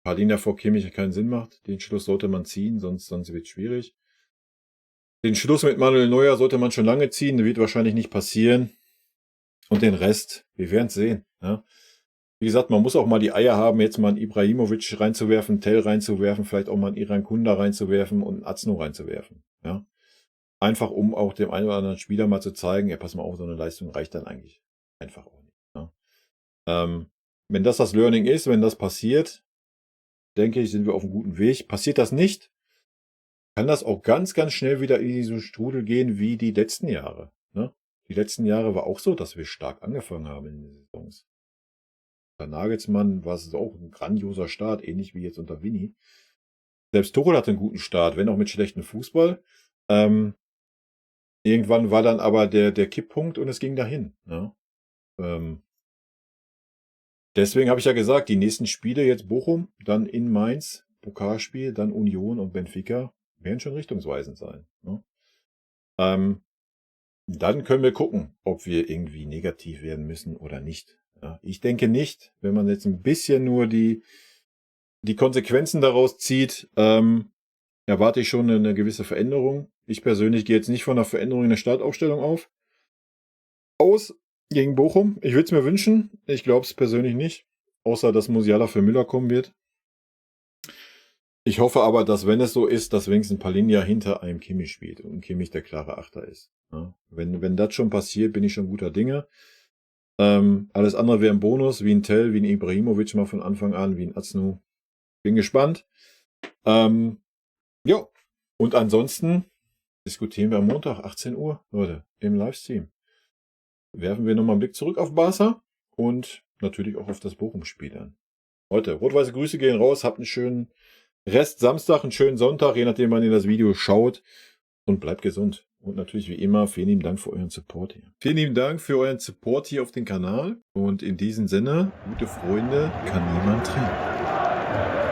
Palhinha vor Kimmich keinen Sinn macht. Den Schluss sollte man ziehen, sonst wird's schwierig. Den Schluss mit Manuel Neuer sollte man schon lange ziehen, wird wahrscheinlich nicht passieren. Und den Rest, wir werden's sehen, ja? Wie gesagt, man muss auch mal die Eier haben, jetzt mal 'n Ibrahimovic reinzuwerfen, Tell reinzuwerfen, vielleicht auch mal 'n Iran Kunda reinzuwerfen und 'n Azno reinzuwerfen, ja? Einfach, um auch dem einen oder anderen Spieler mal zu zeigen: „Ja, pass mal auf, so 'ne Leistung reicht dann eigentlich einfach auch nicht", ne? Wenn das Learning ist, wenn das passiert, denke ich, sind wir auf 'm guten Weg. Passiert das nicht, kann das auch ganz, ganz schnell wieder in diesen Strudel gehen wie die letzten Jahre, ne? Die letzten Jahre war auch so, dass wir stark angefangen haben in den Saisons. Bei Nagelsmann war es auch 'n grandioser Start, ähnlich wie jetzt unter Vinny. Selbst Tuchel hatte 'n guten Start, wenn auch mit schlechtem Fußball. Ähm, Irgendwann war dann aber der Kipppunkt und es ging dahin, ne? Ähm, Deswegen habe ich ja gesagt, die nächsten Spiele jetzt Bochum, dann in Mainz, Pokalspiel, dann Union und Benfica, werden schon richtungsweisend sein, ne? Ähm, Dann können wir gucken, ob wir irgendwie negativ werden müssen oder nicht, ja. Ich denke nicht, wenn man jetzt 'n bisschen nur die Konsequenzen daraus zieht, erwarte ich schon 'ne gewisse Veränderung. Ich persönlich gehe jetzt nicht von 'ner Veränderung in der Startaufstellung aus gegen Bochum. Ich würde es mir wünschen. Ich glaube es persönlich nicht, außer dass Musiala für Müller kommen wird. Ich hoffe aber, dass, wenn es so ist, dass wenigstens Palhinha hinter einem Kimmich spielt und Kimmich der klare Achter ist, ne? Wenn das schon passiert, bin ich schon guter Dinge. Alles andere wäre 'n Bonus, wie 'n Tell, wie 'n Ibrahimovic mal von Anfang an, wie 'n Aznou. Bin gespannt. Ähm, ja, und ansonsten diskutieren wir am Montag, 18 Uhr, Leute, im Livestream. Werfen wir noch mal 'n Blick zurück auf Barca und natürlich auch auf das Bochum-Spiel dann. Leute, rot-weiße Grüße gehen raus. Habt 'n schönen Rest Samstag, 'n schönen Sonntag, je nachdem, wann ihr das Video schaut, und bleibt gesund. Und natürlich wie immer, vielen lieben Dank für euren Support hier. Vielen lieben Dank für euren Support hier auf den Kanal und in diesem Sinne, gute Freunde kann niemand trennen.